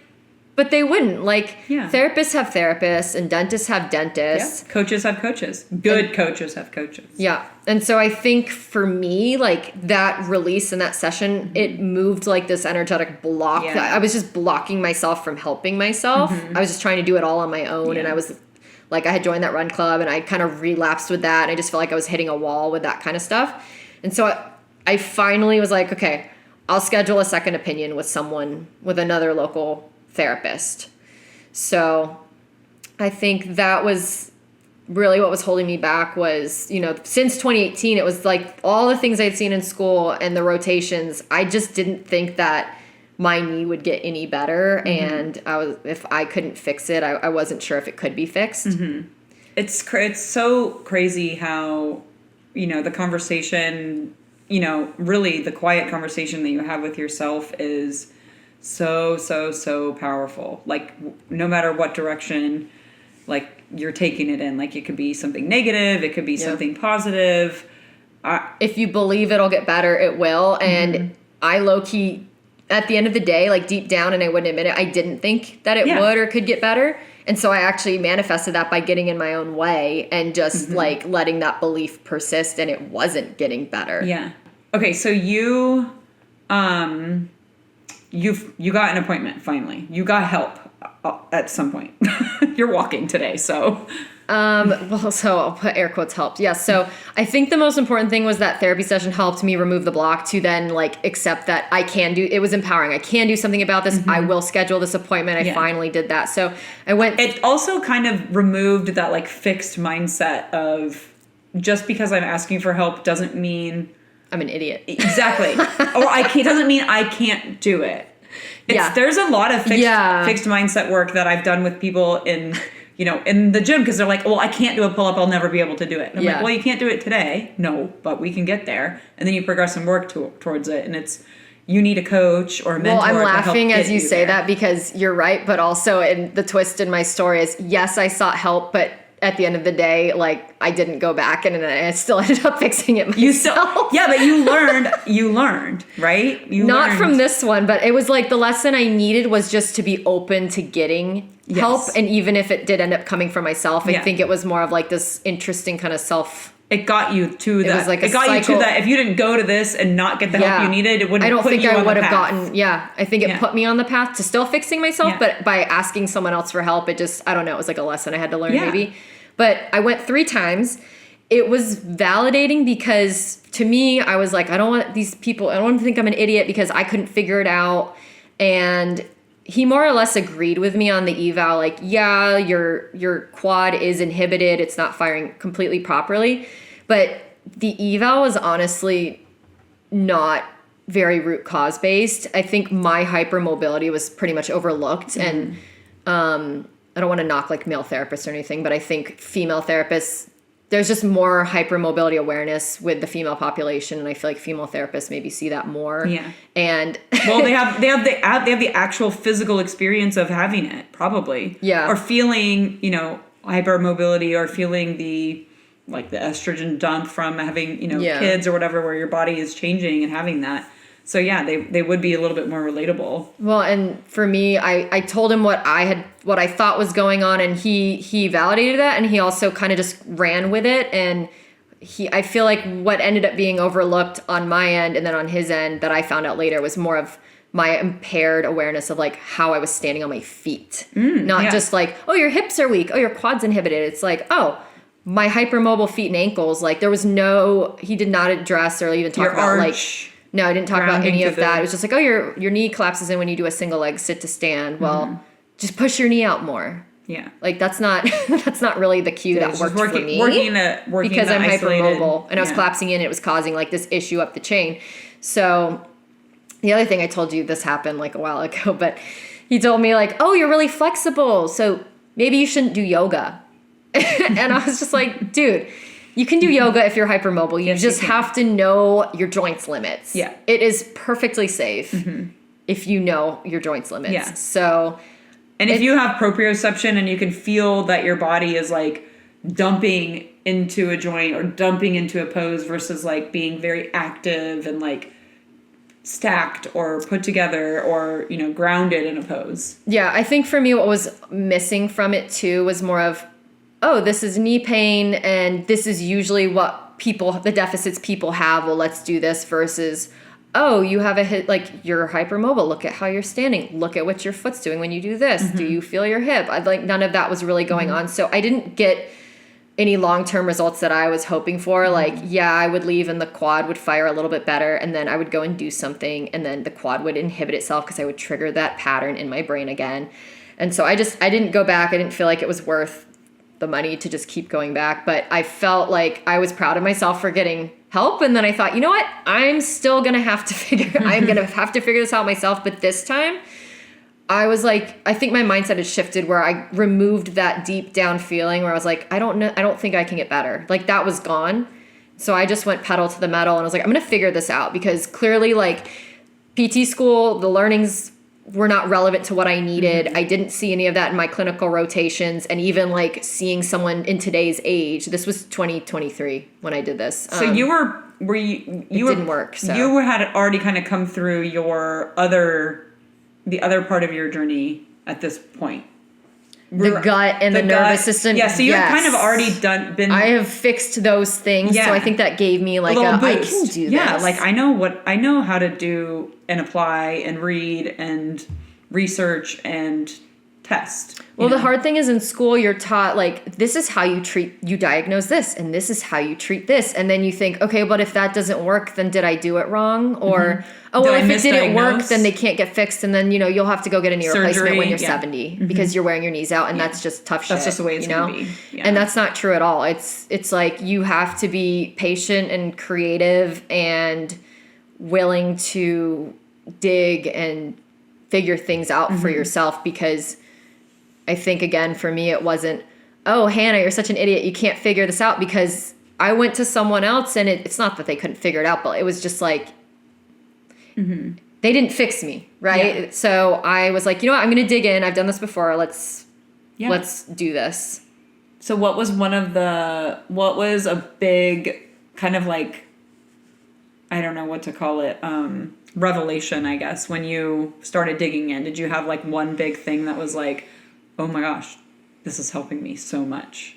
But they wouldn't. Like, Yeah. therapists have therapists and dentists have dentists. Yeah. Coaches have coaches. Good coaches have coaches. Yeah. And so I think for me, like, that release in that session, it moved like this energetic block. Yeah. I was just blocking myself from helping myself. I was just trying to do it all on my own. Yeah. And I was like, I had joined that run club and I kind of relapsed with that. And I just felt like I was hitting a wall with that kind of stuff. And so I finally was like, okay, I'll schedule a second opinion with someone, with another local therapist. So I think that was really what was holding me back was, you know, since 2018, it was like all the things I'd seen in school and the rotations, I just didn't think that my knee would get any better. And if I couldn't fix it, I wasn't sure if it could be fixed. It's so crazy how, you know, the conversation, you know, really the quiet conversation that you have with yourself is so powerful. Like, no matter what direction, like, you're taking it in. Like, it could be something negative, it could be something positive. If you believe it'll get better, it will. And I low-key, at the end of the day, like, deep down, and I wouldn't admit it, I didn't think that it would or could get better. And so I actually manifested that by getting in my own way and just, like, letting that belief persist, and it wasn't getting better. Yeah. Okay, so you got an appointment finally. You got help at some point. You're walking today, so. Well, so I'll put air quotes helped. Yeah. So I think the most important thing was that therapy session helped me remove the block to then, like, accept that I can do, it was empowering. I can do something about this. I will schedule this appointment. I finally did that. So I went. It also kind of removed that, like, fixed mindset of just because I'm asking for help doesn't mean I'm an idiot. Exactly. Or doesn't mean I can't do it. There's a lot of fixed mindset work that I've done with people in the gym, because they're like, well, I can't do a pull-up, I'll never be able to do it. And I'm like, well, you can't do it today. No, but we can get there. And then you progress and work towards it. And you need a coach or a mentor. Well, I'm laughing as you say there. that, because you're right. But also, in the twist in my story is, yes, I sought help, but at the end of the day, like, I didn't go back, and I still ended up fixing it myself. But you learned, right? Not from this one, but it was like the lesson I needed was just to be open to getting help. And even if it did end up coming from myself, I think it was more of like this interesting kind of It got you to that. It was like you to that. If you didn't go to this and not get the help you needed, it wouldn't. I don't think I would have gotten. I think it put me on the path to still fixing myself, but by asking someone else for help, it just, I don't know, it was like a lesson I had to learn maybe. But I went 3 times. It was validating because to me, I was like, I don't want to think I'm an idiot because I couldn't figure it out. And he more or less agreed with me on the eval, like, yeah, your quad is inhibited. It's not firing completely properly. But the eval was honestly not very root cause based. I think my hypermobility was pretty much overlooked. And I don't want to knock, like, male therapists or anything, but I think female therapists, there's just more hypermobility awareness with the female population, and I feel like female therapists maybe see that more. Yeah. And well, they have the actual physical experience of having it, probably. Yeah. Or feeling, hypermobility, or feeling the estrogen dump from having, kids or whatever, where your body is changing and having that. So yeah, they would be a little bit more relatable. Well, and for me, I told him what I thought was going on, and he validated that, and he also kind of just ran with it. And I feel like what ended up being overlooked on my end and then on his end that I found out later was more of my impaired awareness of, like, how I was standing on my feet. Not just like, oh, your hips are weak, oh, your quad's inhibited. It's like, oh, my hypermobile feet and ankles, like, he did not address or even talk about arch. No, I didn't talk about any of that. It was just like, oh, your knee collapses in when you do a single leg sit to stand. Well, just push your knee out more. Yeah. Like, that's not really the cue that worked for me. Working because I'm hypermobile, and I was collapsing in, and it was causing, like, this issue up the chain. So the other thing I told you, this happened like a while ago, but he told me, like, oh, you're really flexible, so maybe you shouldn't do yoga. And I was just like, dude, you can do yoga if you're hypermobile. You just have to know your joints limits. Yeah. It is perfectly safe if you know your joints limits. Yeah. So, and if you have proprioception and you can feel that your body is, like, dumping into a joint or dumping into a pose versus, like, being very active and, like, stacked or put together or, you know, grounded in a pose. Yeah, I think for me what was missing from it too was more of, oh, this is knee pain and this is usually what the deficits people have. Well, let's do this versus, oh, you have a hip, like you're hypermobile. Look at how you're standing. Look at what your foot's doing when you do this. Do you feel your hip? None of that was really going on. So I didn't get any long-term results that I was hoping for. Like, yeah, I would leave and the quad would fire a little bit better. And then I would go and do something and then the quad would inhibit itself because I would trigger that pattern in my brain again. And so I didn't go back. I didn't feel like it was worth the money to just keep going back. But I felt like I was proud of myself for getting help. And then I thought, you know what? I'm still going to have to figure this out myself. But this time I was like, I think my mindset had shifted where I removed that deep down feeling where I was like, I don't think I can get better. Like that was gone. So I just went pedal to the metal and I was like, I'm going to figure this out because clearly like PT school, the learnings were not relevant to what I needed. I didn't see any of that in my clinical rotations. And even like seeing someone in today's age, this was 2023 when I did this. So it didn't work. So you had already kind of come through the other part of your journey at this point. The gut and the nervous system. Yeah, so you had kind of already I have fixed those things. Yeah. So I think that gave me like I can do this. Yeah, like I know how to do and apply and read and research and test. Well, the hard thing is in school, you're taught like, this is how you diagnose this and this is how you treat this. And then you think, okay, but if that doesn't work, then did I do it wrong? Or, if it didn't work, then they can't get fixed. And then, you'll have to go get a knee replacement when you're 70 because you're wearing your knees out and that's just tough shit. That's just the way it's going to be. Yeah. And that's not true at all. It's like you have to be patient and creative and willing to dig and figure things out for yourself because I think, again, for me, it wasn't, oh, Hannah, you're such an idiot. You can't figure this out because I went to someone else and it's not that they couldn't figure it out, but it was just like, they didn't fix me. Right. Yeah. So I was like, you know what? I'm going to dig in. I've done this before. Let's do this. So what was a big kind of like, I don't know what to call it, revelation, I guess, when you started digging in? Did you have like one big thing that was like, oh my gosh, this is helping me so much?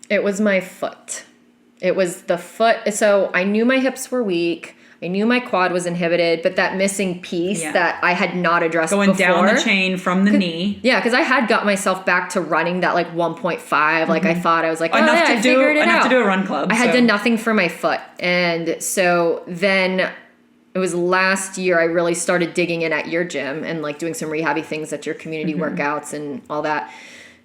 It was my foot. It was the foot. So I knew my hips were weak. I knew my quad was inhibited, but that missing piece that I had not addressed Going before. Down the chain from the knee. Yeah, because I had got myself back to running that like 1.5. Like I thought I was like, I figured it out. Enough to do a run club. I had done nothing for my foot. And so then it was last year I really started digging in at your gym and like doing some rehabby things at your community workouts and all that.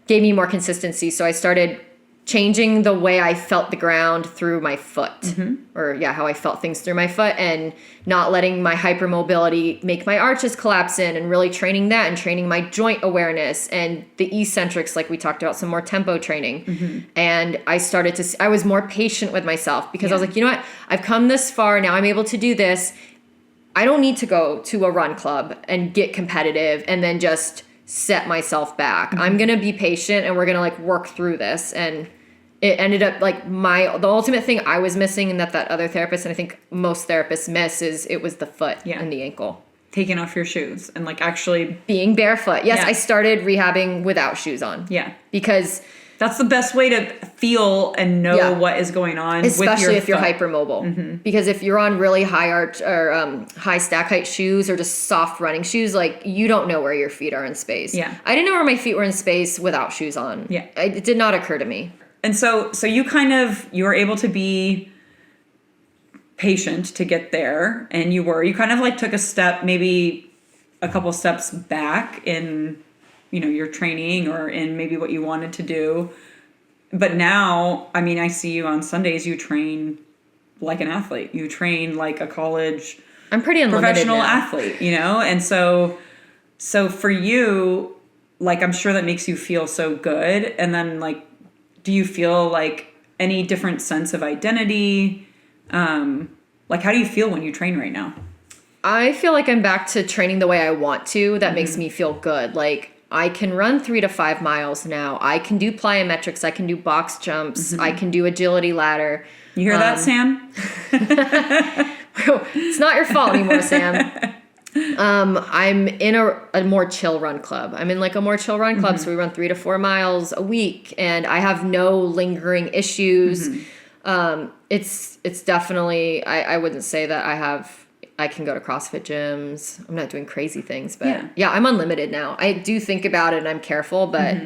Gave me more consistency. So I started changing the way I felt the ground through my foot or how I felt things through my foot and not letting my hypermobility make my arches collapse in and really training that and training my joint awareness and the eccentrics, like we talked about, some more tempo training. And I was more patient with myself because I was like, you know what? I've come this far. Now I'm able to do this. I don't need to go to a run club and get competitive and then just set myself back. I'm going to be patient and we're going to like work through this. And it ended up like the ultimate thing I was missing and that other therapist, and I think most therapists miss, is it was the foot and the ankle. Taking off your shoes and like actually being barefoot. Yes. I started rehabbing without shoes on. Yeah. Because that's the best way to feel and know what is going on. Especially if you're hypermobile. Because if you're on really high arch or high stack height shoes or just soft running shoes, like you don't know where your feet are in space. Yeah. I didn't know where my feet were in space without shoes on. Yeah. It did not occur to me. And so you were able to be patient to get there, and you kind of like took a step, maybe a couple steps back in your training or in maybe what you wanted to do. But now, I mean, I see you on Sundays, you train like an athlete. You train like a college I'm pretty unlimited professional now. Athlete, and so for you, like, I'm sure that makes you feel so good. And then like, do you feel like any different sense of identity? Like, how do you feel when you train right now? I feel like I'm back to training the way I want to. That makes me feel good. Like, I can run 3 to 5 miles now. I can do plyometrics. I can do box jumps. I can do agility ladder. You hear that, Sam? It's not your fault anymore, Sam. I'm in a more chill run club. I'm in like a more chill run club. So we run 3 to 4 miles a week and I have no lingering issues. It's definitely, I wouldn't say that I can go to CrossFit gyms. I'm not doing crazy things, but yeah, I'm unlimited now. I do think about it and I'm careful, but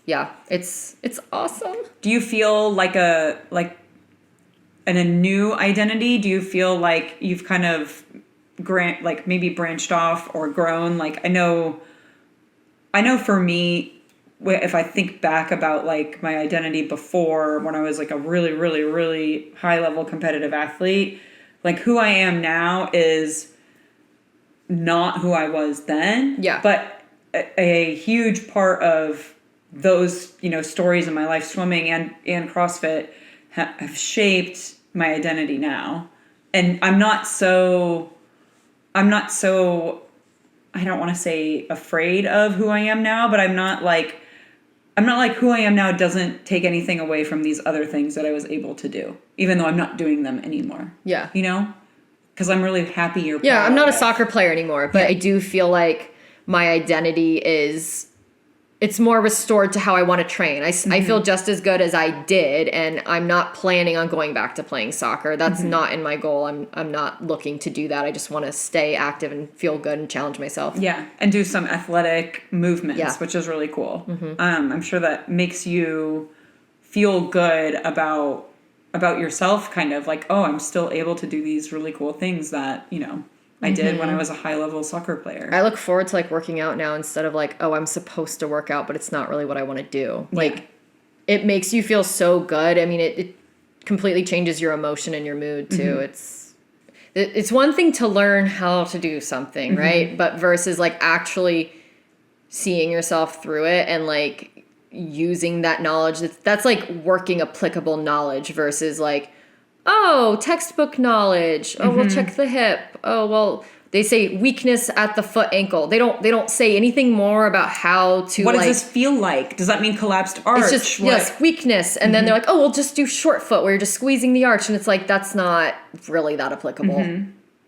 yeah, it's awesome. Do you feel like in a new identity? Do you feel like you've kind of maybe branched off or grown? Like I know for me, if I think back about like my identity before when I was like a really, really, really high level competitive athlete, like who I am now is not who I was then. Yeah. But a huge part of those, stories in my life, swimming and CrossFit have shaped my identity now. And I'm not so, I don't want to say afraid of who I am now, but I'm not like who I am now doesn't take anything away from these other things that I was able to do, even though I'm not doing them anymore. Yeah. Because I'm really happy. Yeah, I'm not a soccer player anymore, but I do feel like my identity it's more restored to how I want to train. I feel just as good as I did, and I'm not planning on going back to playing soccer. That's not in my goal. I'm not looking to do that. I just want to stay active and feel good and challenge myself. Yeah, and do some athletic movements, which is really cool. I'm sure that makes you feel good about yourself, kind of like, oh, I'm still able to do these really cool things that, I did when I was a high-level soccer player. I look forward to, like, working out now instead of, like, oh, I'm supposed to work out, but it's not really what I want to do. Like, it makes you feel so good. I mean, it completely changes your emotion and your mood, too. It's one thing to learn how to do something, right? But versus, like, actually seeing yourself through it and, like, using that knowledge. That's like, working applicable knowledge versus, like, oh, textbook knowledge. Oh, we'll check the hip. Oh, well, they say weakness at the foot ankle. They don't say anything more about how to. What does this feel like? Does that mean collapsed arch? It's just weakness, and then they're like, oh, we'll just do short foot where you're just squeezing the arch, and it's like that's not really that applicable.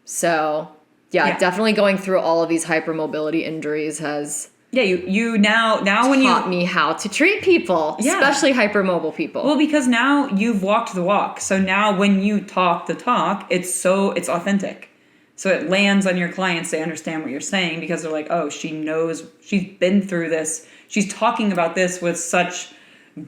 So yeah, definitely going through all of these hypermobility injuries has. Yeah, you now when you taught me how to treat people, especially hypermobile people. Well, because now you've walked the walk. So now when you talk the talk, it's authentic. So it lands on your clients. They understand what you're saying because they're like, oh, she knows, she's been through this. She's talking about this with such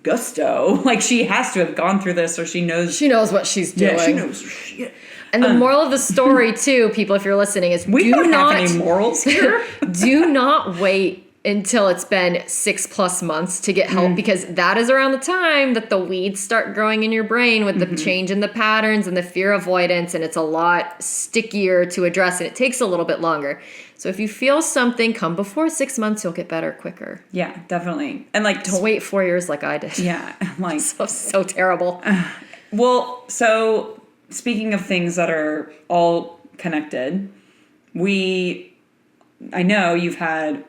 gusto. Like she has to have gone through this, or she knows what she's doing. Yeah, she knows her shit. And the moral of the story, too, people, if you're listening, is we don't have any morals here. Do not wait until it's been 6+ months to get help, because that is around the time that the weeds start growing in your brain with the change in the patterns and the fear avoidance, and it's a lot stickier to address, and it takes a little bit longer. So if you feel something, come before 6 months, you'll get better quicker. Yeah, definitely. And like, don't wait 4 years like I did. Yeah, like so terrible. Well, so speaking of things that are all connected, I know you've had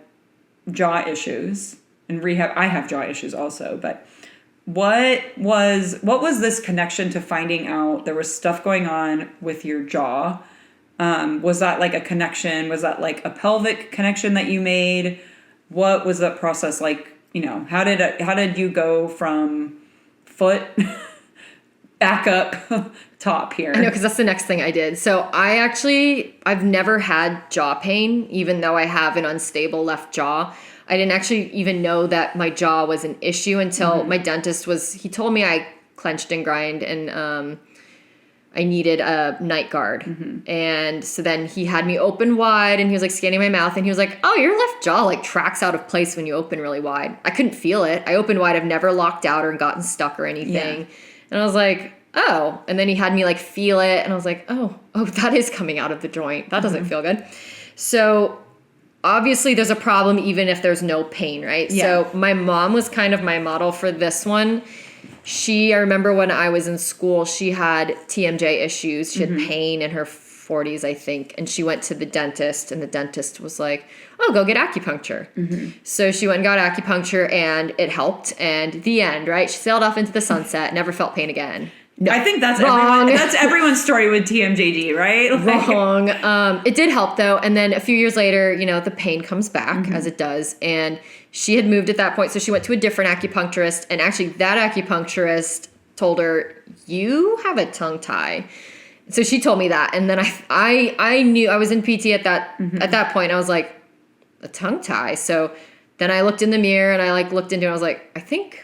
jaw issues and rehab. I have jaw issues also, but what was this connection to finding out there was stuff going on with your jaw? Was that like a connection? Was that like a pelvic connection that you made? What was that process like? How did you go from foot back up top here? I know, because that's the next thing I did. So I've never had jaw pain, even though I have an unstable left jaw. I didn't actually even know that my jaw was an issue until my dentist he told me I clenched and grind and I needed a night guard. And so then he had me open wide and he was like scanning my mouth and he was like, oh, your left jaw like tracks out of place when you open really wide. I couldn't feel it. I opened wide. I've never locked out or gotten stuck or anything. Yeah. And I was like, oh. And then he had me like feel it and I was like, oh, that is coming out of the joint. That doesn't feel good. So obviously there's a problem even if there's no pain, right? Yeah. So my mom was kind of my model for this one. I remember when I was in school, she had TMJ issues. She had pain in her 40s, I think. And she went to the dentist and the dentist was like, oh, go get acupuncture. So she went and got acupuncture and it helped. And the end, right? She sailed off into the sunset, never felt pain again. No, I think that's wrong. That's everyone's story with TMJD, right? Wrong. It did help though. And then a few years later, the pain comes back as it does. And she had moved at that point. So she went to a different acupuncturist. And actually that acupuncturist told her, you have a tongue tie. So she told me that. And then I knew I was in PT at that point. I was like, a tongue tie. So then I looked in the mirror and I looked into it. And I was like, I think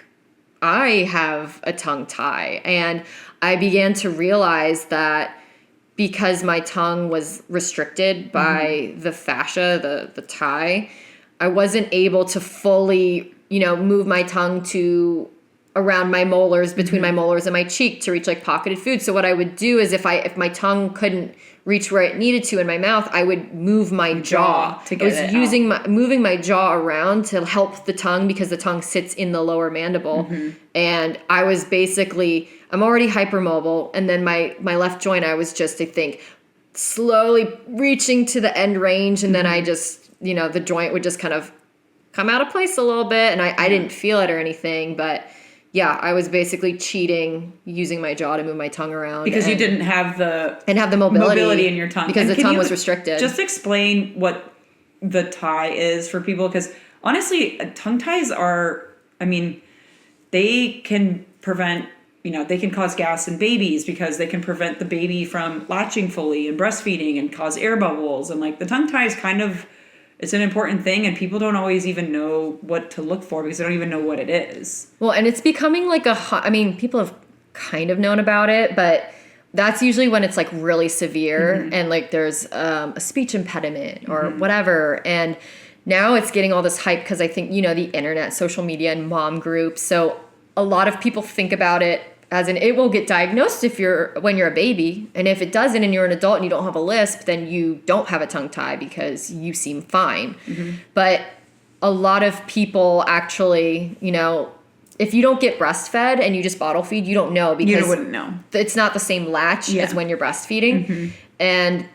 I have a tongue tie. And I began to realize that because my tongue was restricted by the fascia, the tie, I wasn't able to fully, move my tongue to around my molars, between my molars and my cheek to reach pocketed food. So what I would do is if my tongue couldn't reach where it needed to in my mouth, I would move my jaw to get it out. Moving my jaw around to help the tongue because the tongue sits in the lower mandible. And I was I'm already hypermobile. And then my left joint, I was just, I think, slowly reaching to the end range. And then I just, the joint would just kind of come out of place a little bit. And I didn't feel it or anything, but yeah, I was basically cheating, using my jaw to move my tongue around. Because you didn't have the mobility in your tongue. Because the tongue was restricted. Just explain what the tie is for people. Because honestly, tongue ties are, they can prevent, they can cause gas in babies because they can prevent the baby from latching fully and breastfeeding and cause air bubbles. And the tongue tie is kind of, it's an important thing, and people don't always even know what to look for because they don't even know what it is. Well, and it's becoming people have kind of known about it, but that's usually when it's really severe and there's a speech impediment or whatever. And now it's getting all this hype because I think, the internet, social media, and mom groups. So a lot of people think about it as it will get diagnosed when you're a baby. And if it doesn't and you're an adult and you don't have a lisp, then you don't have a tongue tie because you seem fine. But a lot of people actually, if you don't get breastfed and you just bottle feed, you don't know because you wouldn't know. It's not the same latch as when you're breastfeeding. And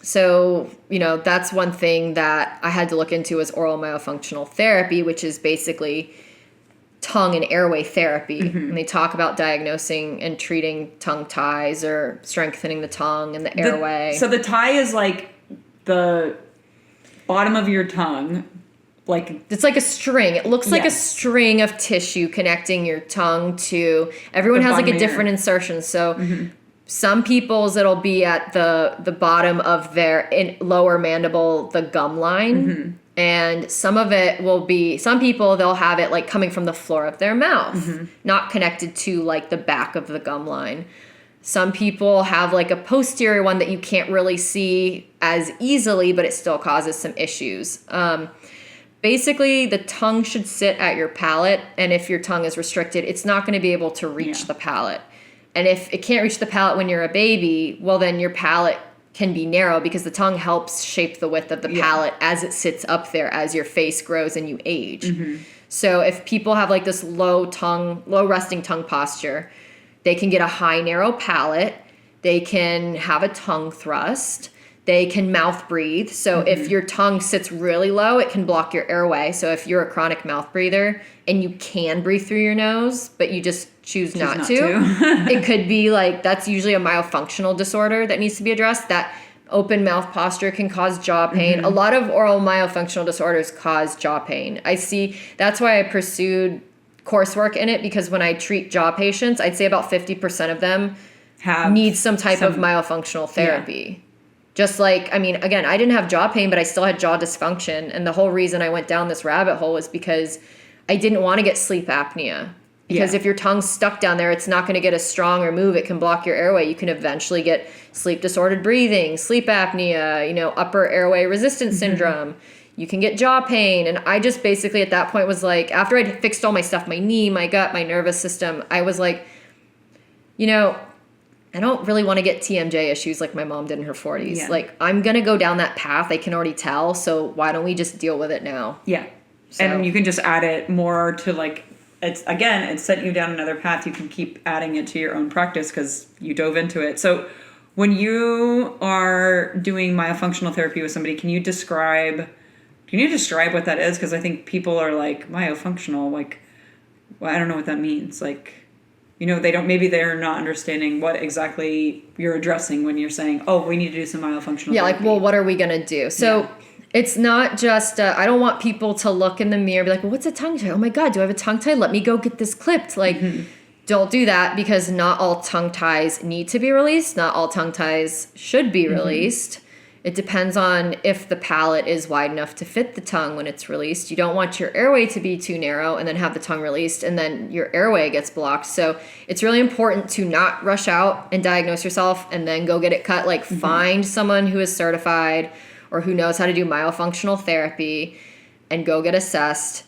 so, that's one thing that I had to look into is oral myofunctional therapy, which is basically tongue and airway therapy. And they talk about diagnosing and treating tongue ties or strengthening the tongue and the airway. So the tie is the bottom of your tongue. It's like a string. It looks like a string of tissue connecting your tongue to, everyone has a different insertion. So some people's it'll be at the bottom of their lower mandible, the gum line. And some of it will be, some people, they'll have it coming from the floor of their mouth, not connected to the back of the gum line. Some people have a posterior one that you can't really see as easily, but it still causes some issues. Basically, the tongue should sit at your palate. And if your tongue is restricted, it's not going to be able to reach the palate. And if it can't reach the palate when you're a baby, well, then your palate can be narrow because the tongue helps shape the width of the palate as it sits up there as your face grows and you age. So if people have this low resting tongue posture, they can get a high narrow palate. They can have a tongue thrust. They can mouth breathe. So if your tongue sits really low, it can block your airway. So if you're a chronic mouth breather and you can breathe through your nose, but you just choose not to. It could be that's usually a myofunctional disorder that needs to be addressed. That open mouth posture can cause jaw pain. A lot of oral myofunctional disorders cause jaw pain. That's why I pursued coursework in it, because when I treat jaw patients, I'd say about 50% of them need some type of myofunctional therapy. Just again, I didn't have jaw pain, but I still had jaw dysfunction. And the whole reason I went down this rabbit hole was because I didn't want to get sleep apnea. Because if your tongue's stuck down there, it's not going to get as strong or move. It can block your airway. You can eventually get sleep disordered breathing, sleep apnea, upper airway resistance syndrome. You can get jaw pain. And I just basically at that point was after I'd fixed all my stuff, my knee, my gut, my nervous system, I was I don't really want to get TMJ issues like my mom did in her 40s. Yeah. I'm going to go down that path. I can already tell. So why don't we just deal with it now? Yeah. So. And you can just add it more to it's setting you down another path. You can keep adding it to your own practice because you dove into it. So when you are doing myofunctional therapy with somebody, can you describe what that is? Because I think people are myofunctional, I don't know what that means. maybe they're not understanding what exactly you're addressing when you're saying, oh, we need to do some myofunctional therapy. Well, what are we going to do? So it's not just, I don't want people to look in the mirror and be like, well, what's a tongue tie? Oh my God, do I have a tongue tie? Let me go get this clipped. Like, don't do that, because not all tongue ties need to be released. Not all tongue ties should be released. It depends on if the palate is wide enough to fit the tongue when it's released. You don't want your airway to be too narrow and then have the tongue released and then your airway gets blocked. So it's really important to not rush out and diagnose yourself and then go get it cut. Like, find someone who is certified or who knows how to do myofunctional therapy and go get assessed.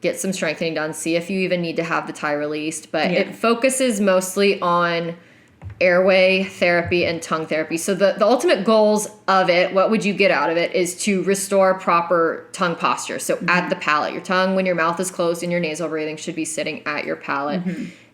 Get some strengthening done, see if you even need to have the tie released. But it focuses mostly on airway therapy and tongue therapy. So the ultimate goals of it, what would you get out of it, is to restore proper tongue posture. So at the palate, your tongue, when your mouth is closed and your nasal breathing, should be sitting at your palate.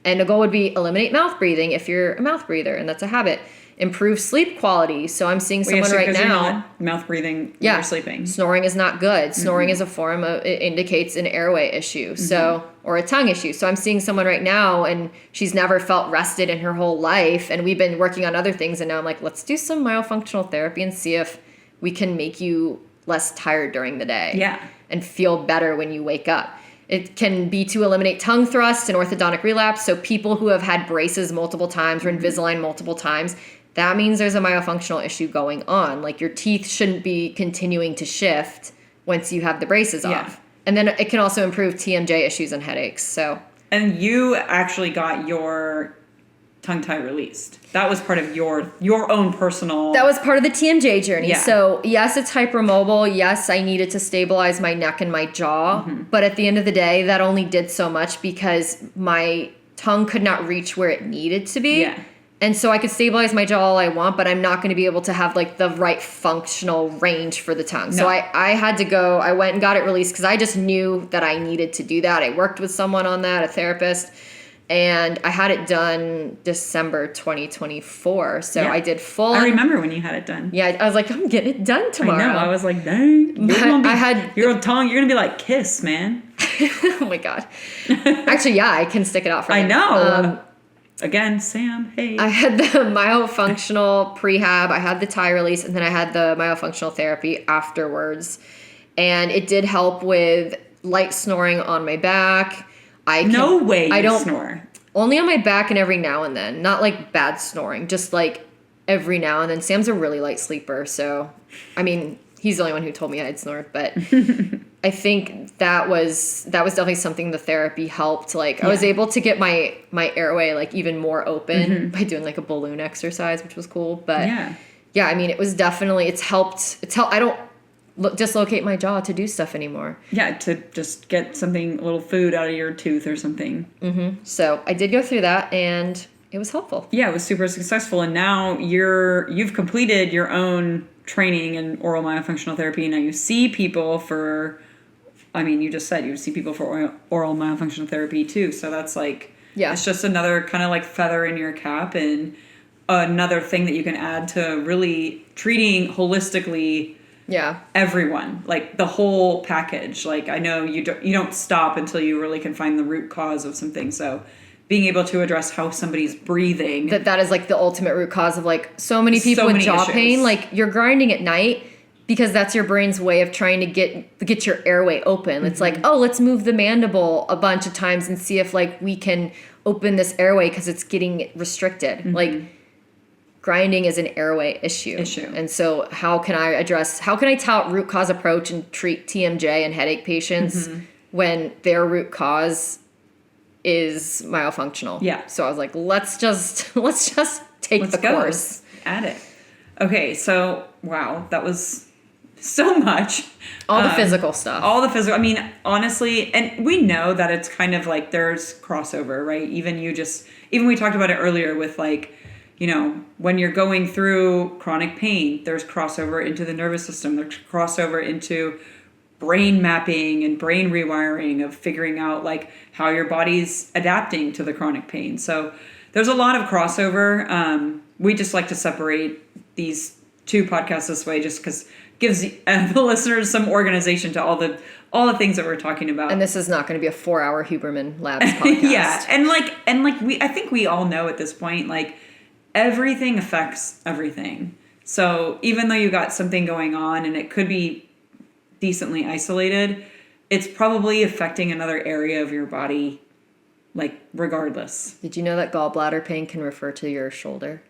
And the goal would be eliminate mouth breathing if you're a mouth breather, and that's a habit. Improve sleep quality. So I'm seeing someone right now. You're not mouth breathing when you're sleeping. Snoring is not good. Snoring is a form of, it indicates an airway issue. So, or a tongue issue. So I'm seeing someone right now and she's never felt rested in her whole life. And we've been working on other things. And now I'm like, let's do some myofunctional therapy and see if we can make you less tired during the day. Yeah. And feel better when you wake up. It can be to eliminate tongue thrust and orthodontic relapse. So people who have had braces multiple times or Invisalign multiple times, that means there's a myofunctional issue going on. Like, your teeth shouldn't be continuing to shift once you have the braces off. And then it can also improve TMJ issues and headaches. So, and you actually got your tongue tie released. That was part of your own personal... That was part of the TMJ journey. Yeah. So, yes, it's hypermobile. Yes, I needed to stabilize my neck and my jaw. But at the end of the day, that only did so much because my tongue could not reach where it needed to be. Yeah. And so I could stabilize my jaw all I want, but I'm not going to be able to have like the right functional range for the tongue. No. So I had to go, I went and got it released because I just knew that I needed to do that. I worked with someone on that, a therapist, and I had it done December 2024. So I did full. I remember when you had it done. Yeah, I was like, I'm getting it done tomorrow. I know. I was like, dang. Your tongue, you're going to be like Kiss, man. Oh my God. Actually, yeah, I can stick it out for you. I know. Again, Sam, hey. I had the myofunctional prehab, I had the tie release, and then I had the myofunctional therapy afterwards. And it did help with light snoring on my back. No way you snore. Only on my back and every now and then. Not like bad snoring, just like every now and then. Sam's a really light sleeper, so, I mean, he's the only one who told me I'd snore, but... I think that was definitely something the therapy helped. Like, I was able to get my airway like even more open by doing like a balloon exercise, which was cool. But yeah, I mean, it was definitely, it's helped. I don't dislocate my jaw to do stuff anymore. Yeah, to just get something, a little food out of your tooth or something. So I did go through that, and it was helpful. Yeah, it was super successful. And now you've completed your own training in oral myofunctional therapy. Now you see people for... I mean, you just said you see people for oral myofunctional therapy too. So that's like, it's just another kind of like feather in your cap and another thing that you can add to really treating holistically everyone, like the whole package. Like, I know you don't stop until you really can find the root cause of something. So being able to address how somebody's breathing. That is like the ultimate root cause of like so many people with jaw pain. Like, you're grinding at night. Because that's your brain's way of trying to get your airway open. It's like, oh, let's move the mandible a bunch of times and see if like we can open this airway because it's getting restricted. Like, grinding is an airway issue. And so how can I tout root cause approach and treat TMJ and headache patients when their root cause is myofunctional? Yeah. So I was like, let's just take the course. Add it. Okay, so wow, that was so much. All the physical stuff. I mean, honestly, and we know that it's kind of like there's crossover, right? Even we talked about it earlier with like, you know, when you're going through chronic pain, there's crossover into the nervous system. There's crossover into brain mapping and brain rewiring of figuring out like how your body's adapting to the chronic pain. So there's a lot of crossover. We just like to separate these two podcasts this way just because gives the listeners some organization to all all the things that we're talking about. And this is not going to be a 4-hour Huberman Labs podcast. Yeah. And I think we all know at this point, like, everything affects everything. So even though you got something going on and it could be decently isolated, it's probably affecting another area of your body, like, regardless. Did you know that gallbladder pain can refer to your shoulder?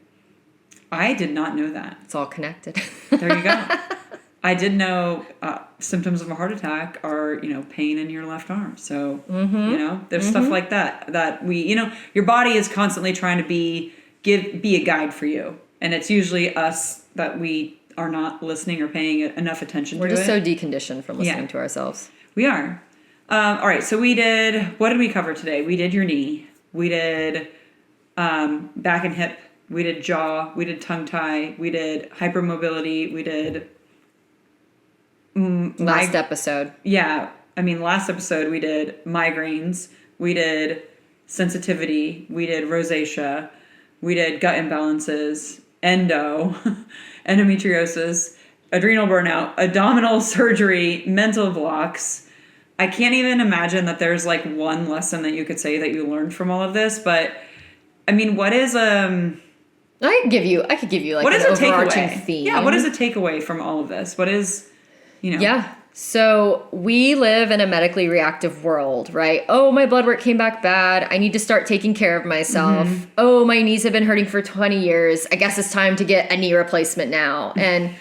I did not know that. It's all connected. There you go. I did know symptoms of a heart attack are, pain in your left arm. So, there's stuff like that we, your body is constantly trying to be a guide for you. And it's usually us that we are not listening or paying enough attention to. We're just so deconditioned from listening to ourselves. We are. All right. So what did we cover today? We did your knee. We did back and hip. We did jaw. We did tongue tie. We did hypermobility. We did... last episode. Yeah. Last episode we did migraines. We did sensitivity. We did rosacea. We did gut imbalances. Endometriosis. Adrenal burnout. Abdominal surgery. Mental blocks. I can't even imagine that there's like one lesson that you could say that you learned from all of this. But what is I could give you like an overarching theme. Yeah, what is a takeaway from all of this? What is, Yeah. So we live in a medically reactive world, right? Oh, my blood work came back bad. I need to start taking care of myself. Mm-hmm. Oh, my knees have been hurting for 20 years. I guess it's time to get a knee replacement now. And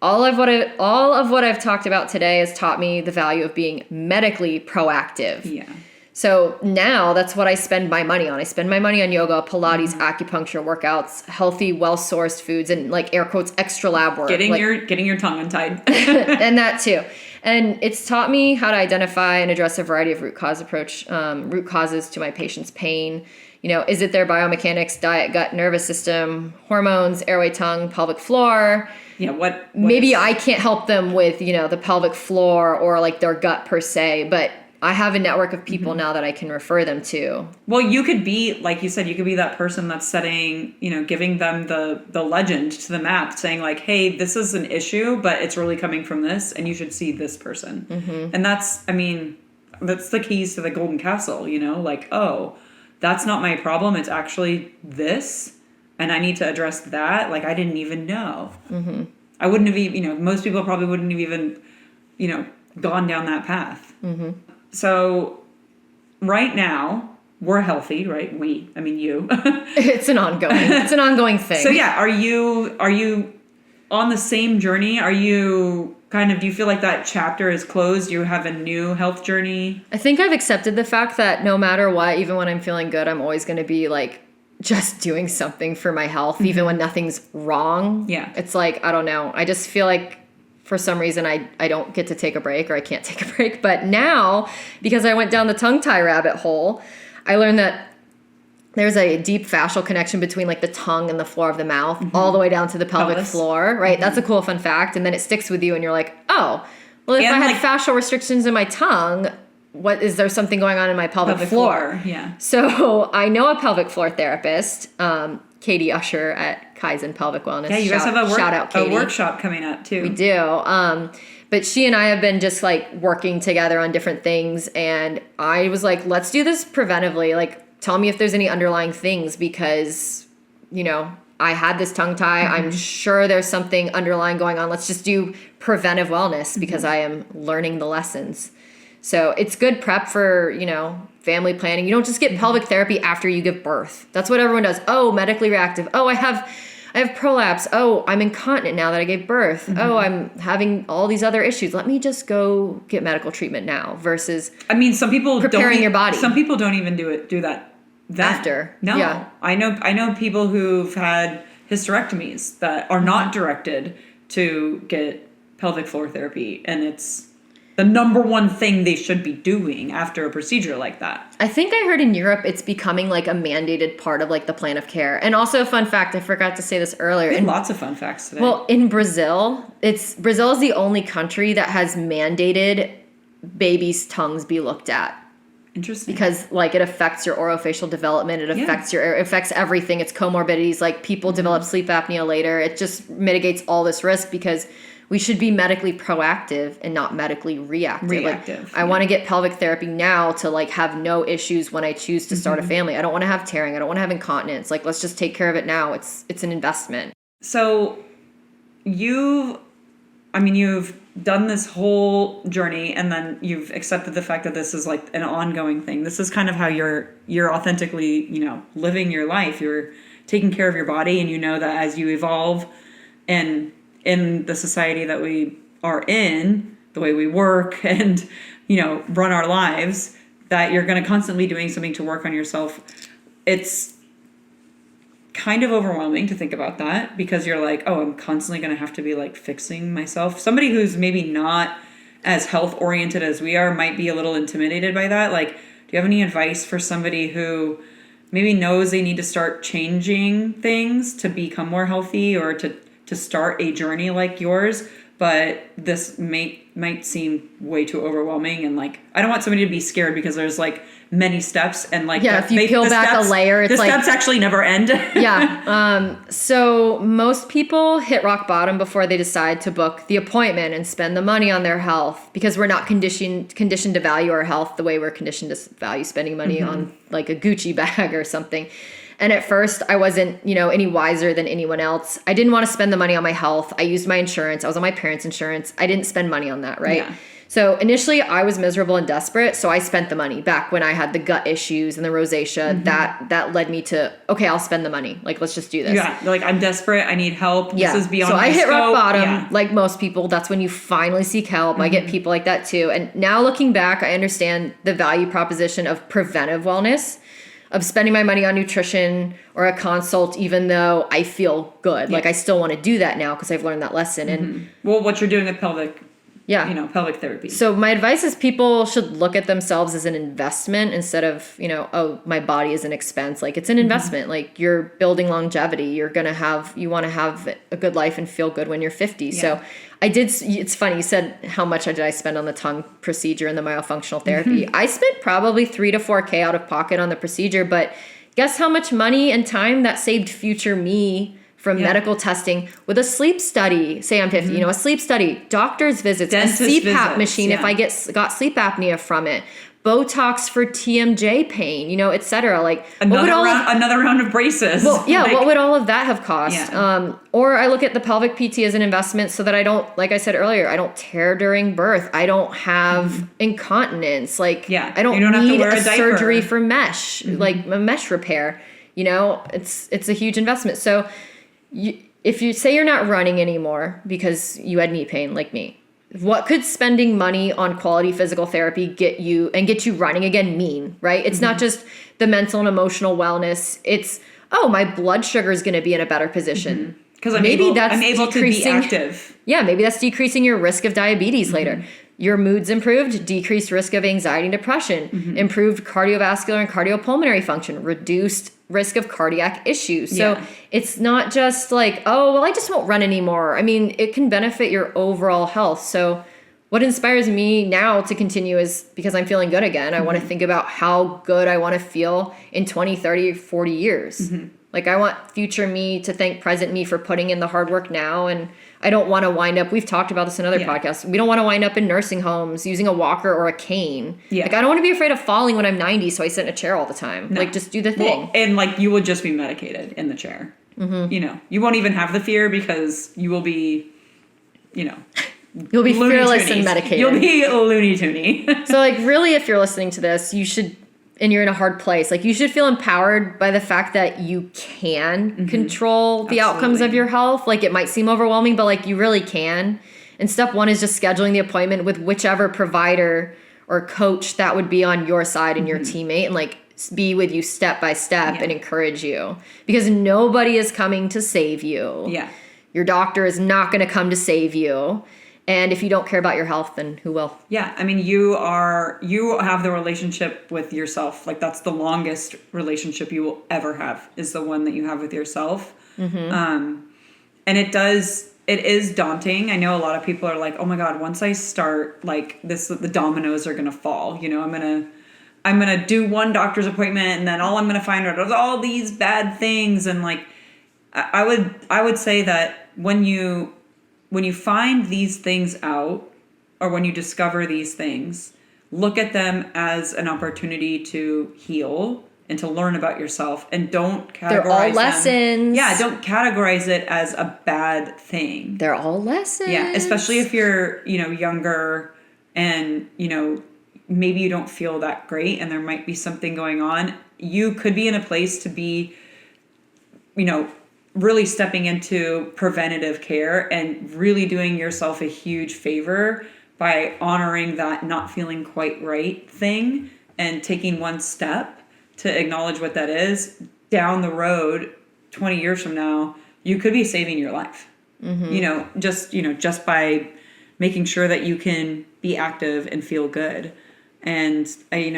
all of what I've talked about today has taught me the value of being medically proactive. Yeah. So now that's what I spend my money on. I spend my money on yoga, Pilates, acupuncture, workouts, healthy, well-sourced foods, and like air quotes, extra lab work. Getting your tongue untied. And that too. And it's taught me how to identify and address a variety of root causes to my patient's pain. Is it their biomechanics, diet, gut, nervous system, hormones, airway, tongue, pelvic floor? Yeah, maybe I can't help them with, the pelvic floor or like their gut per se, but I have a network of people now that I can refer them to. Well, you could be, like you said, you could be that person that's setting, giving them the legend to the map, saying like, hey, this is an issue, but it's really coming from this, and you should see this person. Mm-hmm. And that's the keys to the golden castle, like, oh, that's not my problem. It's actually this, and I need to address that. Like, I didn't even know. Mm-hmm. I wouldn't have even, most people probably wouldn't have even, gone down that path. Mm-hmm. So right now we're healthy, right? You. It's an ongoing thing. So yeah, are you on the same journey? Are you do you feel like that chapter is closed? You have a new health journey? I think I've accepted the fact that no matter what, even when I'm feeling good, I'm always going to be like just doing something for my health, even when nothing's wrong. Yeah. It's like, I don't know. I just feel like for some reason, I don't get to take a break, or I can't take a break. But now, because I went down the tongue tie rabbit hole, I learned that there's a deep fascial connection between like the tongue and the floor of the mouth, all the way down to the pelvic floor, right? Mm-hmm. That's a cool fun fact. And then it sticks with you and you're like, oh, well, if I had fascial restrictions in my tongue, is there something going on in my pelvic floor? Yeah. So I know a pelvic floor therapist, Katie Usher at Kaizen Pelvic Wellness. Yeah, you guys have a workshop coming up too. We do. But she and I have been just like working together on different things. And I was like, let's do this preventively. Like, tell me if there's any underlying things, because, I had this tongue tie. Mm-hmm. I'm sure there's something underlying going on. Let's just do preventive wellness, because I am learning the lessons. So it's good prep for, family planning. You don't just get pelvic therapy after you give birth. That's what everyone does. Oh, medically reactive. Oh, I have prolapse. Oh, I'm incontinent now that I gave birth. Mm-hmm. Oh, I'm having all these other issues. Let me just go get medical treatment now, versus some people preparing your body. Some people don't even do that after. No. Yeah. I know people who've had hysterectomies that are not directed to get pelvic floor therapy, and it's the number one thing they should be doing after a procedure like that. I think I heard in Europe it's becoming like a mandated part of like the plan of care. And also a fun fact, I forgot to say this earlier. We had lots of fun facts today. Well, in Brazil is the only country that has mandated babies' tongues be looked at. Interesting. Because like it affects your orofacial development, it affects everything. It's comorbidities, like people develop sleep apnea later. It just mitigates all this risk, because We should be medically proactive and not medically reactive. Reactive. I want to get pelvic therapy now to like have no issues when I choose to start a family. I don't want to have tearing. I don't want to have incontinence. Like, let's just take care of it now. It's an investment. So you've done this whole journey, and then you've accepted the fact that this is like an ongoing thing. This is kind of how you're authentically, living your life. You're taking care of your body, and you know that as you evolve and in the society that we are in, the way we work and, run our lives, that you're going to constantly be doing something to work on yourself. It's kind of overwhelming to think about that, because you're like, oh, I'm constantly going to have to be like fixing myself. Somebody who's maybe not as health oriented as we are might be a little intimidated by that. Like, do you have any advice for somebody who maybe knows they need to start changing things to become more healthy, or to start a journey like yours, but this might seem way too overwhelming, and like, I don't want somebody to be scared because there's like many steps, and like, if you peel back a layer, it's the steps actually never end. So most people hit rock bottom before they decide to book the appointment and spend the money on their health, because we're not conditioned to value our health the way we're conditioned to value spending money on like a Gucci bag or something. And at first I wasn't, any wiser than anyone else. I didn't want to spend the money on my health. I used my insurance. I was on my parents' insurance. I didn't spend money on that, right? Yeah. So initially I was miserable and desperate. So I spent the money back when I had the gut issues and the rosacea. That led me to, okay, I'll spend the money. Like, let's just do this. Yeah. Like, I'm desperate. I need help. This is beyond my scope. So I hit rock bottom. Yeah. Like most people, that's when you finally seek help. I get people like that too. And now looking back, I understand the value proposition of preventive wellness, of spending my money on nutrition or a consult, even though I feel good. Yeah. Like, I still want to do that now because I've learned that lesson. And well, what you're doing with pelvic therapy. So my advice is people should look at themselves as an investment instead of, oh, my body is an expense. Like, it's an investment. Like, you're building longevity. You want to have a good life and feel good when you're 50. Yeah. So it's funny. You said, how much did I spend on the tongue procedure and the myofunctional therapy? I spent probably $3,000 to $4,000 out of pocket on the procedure, but guess how much money and time that saved future me from medical testing with a sleep study. Say I'm 50, a sleep study, doctor's visits, dentist a CPAP machine if I got sleep apnea from it, Botox for TMJ pain, et cetera. Like, another round of braces. Well, yeah, what would all of that have cost? Yeah. Or I look at the pelvic PT as an investment so that I don't, like I said earlier, I don't tear during birth. I don't have incontinence. Like, I don't need a surgery for mesh, like a mesh repair. It's a huge investment. So if you say you're not running anymore because you had knee pain like me, what could spending money on quality physical therapy get you running again mean, right? It's not just the mental and emotional wellness. It's, oh, my blood sugar is going to be in a better position. Because I'm able to be active. Yeah, maybe that's decreasing your risk of diabetes later. Your mood's improved, decreased risk of anxiety and depression, improved cardiovascular and cardiopulmonary function, reduced risk of cardiac issues. So it's not just like, oh, well, I just won't run anymore. I mean, it can benefit your overall health. So what inspires me now to continue is because I'm feeling good again. I want to think about how good I want to feel in 20, 30, 40 years. Like, I want future me to thank present me for putting in the hard work now. And I don't want to wind up, we've talked about this in other podcasts, we don't want to wind up in nursing homes using a walker or a cane. Like, I don't want to be afraid of falling when I'm 90, so I sit in a chair all the time. No. Like, just do the thing. Well, and like, you will just be medicated in the chair. You won't even have the fear because you will be, you'll be fearless and medicated. You'll be Looney Toony. So, like, really, if you're listening to this, you should, and you're in a hard place, like, you should feel empowered by the fact that you can control the outcomes of your health. Like, it might seem overwhelming, but like, you really can. And step one is just scheduling the appointment with whichever provider or coach that would be on your side and your teammate, and like, be with you step by step and encourage you, because nobody is coming to save you. Your doctor is not going to come to save you. And if you don't care about your health, then who will? Yeah. I mean, you have the relationship with yourself. Like, that's the longest relationship you will ever have, is the one that you have with yourself. And it is daunting. I know a lot of people are like, oh my God, once I start like this, the dominoes are going to fall. I'm going to do one doctor's appointment, and then all I'm going to find out is all these bad things. And like, I would say that when you when you find these things out, or when you discover these things, look at them as an opportunity to heal and to learn about yourself, and don't categorize They're all lessons. them. Yeah, don't categorize it as a bad thing. They're all lessons. Yeah, especially if you're, younger and, maybe you don't feel that great and there might be something going on. You could be in a place to be, really stepping into preventative care and really doing yourself a huge favor by honoring that not feeling quite right thing and taking one step to acknowledge what that is. Down the road, 20 years from now, you could be saving your life. Mm-hmm. Just by making sure that you can be active and feel good. And I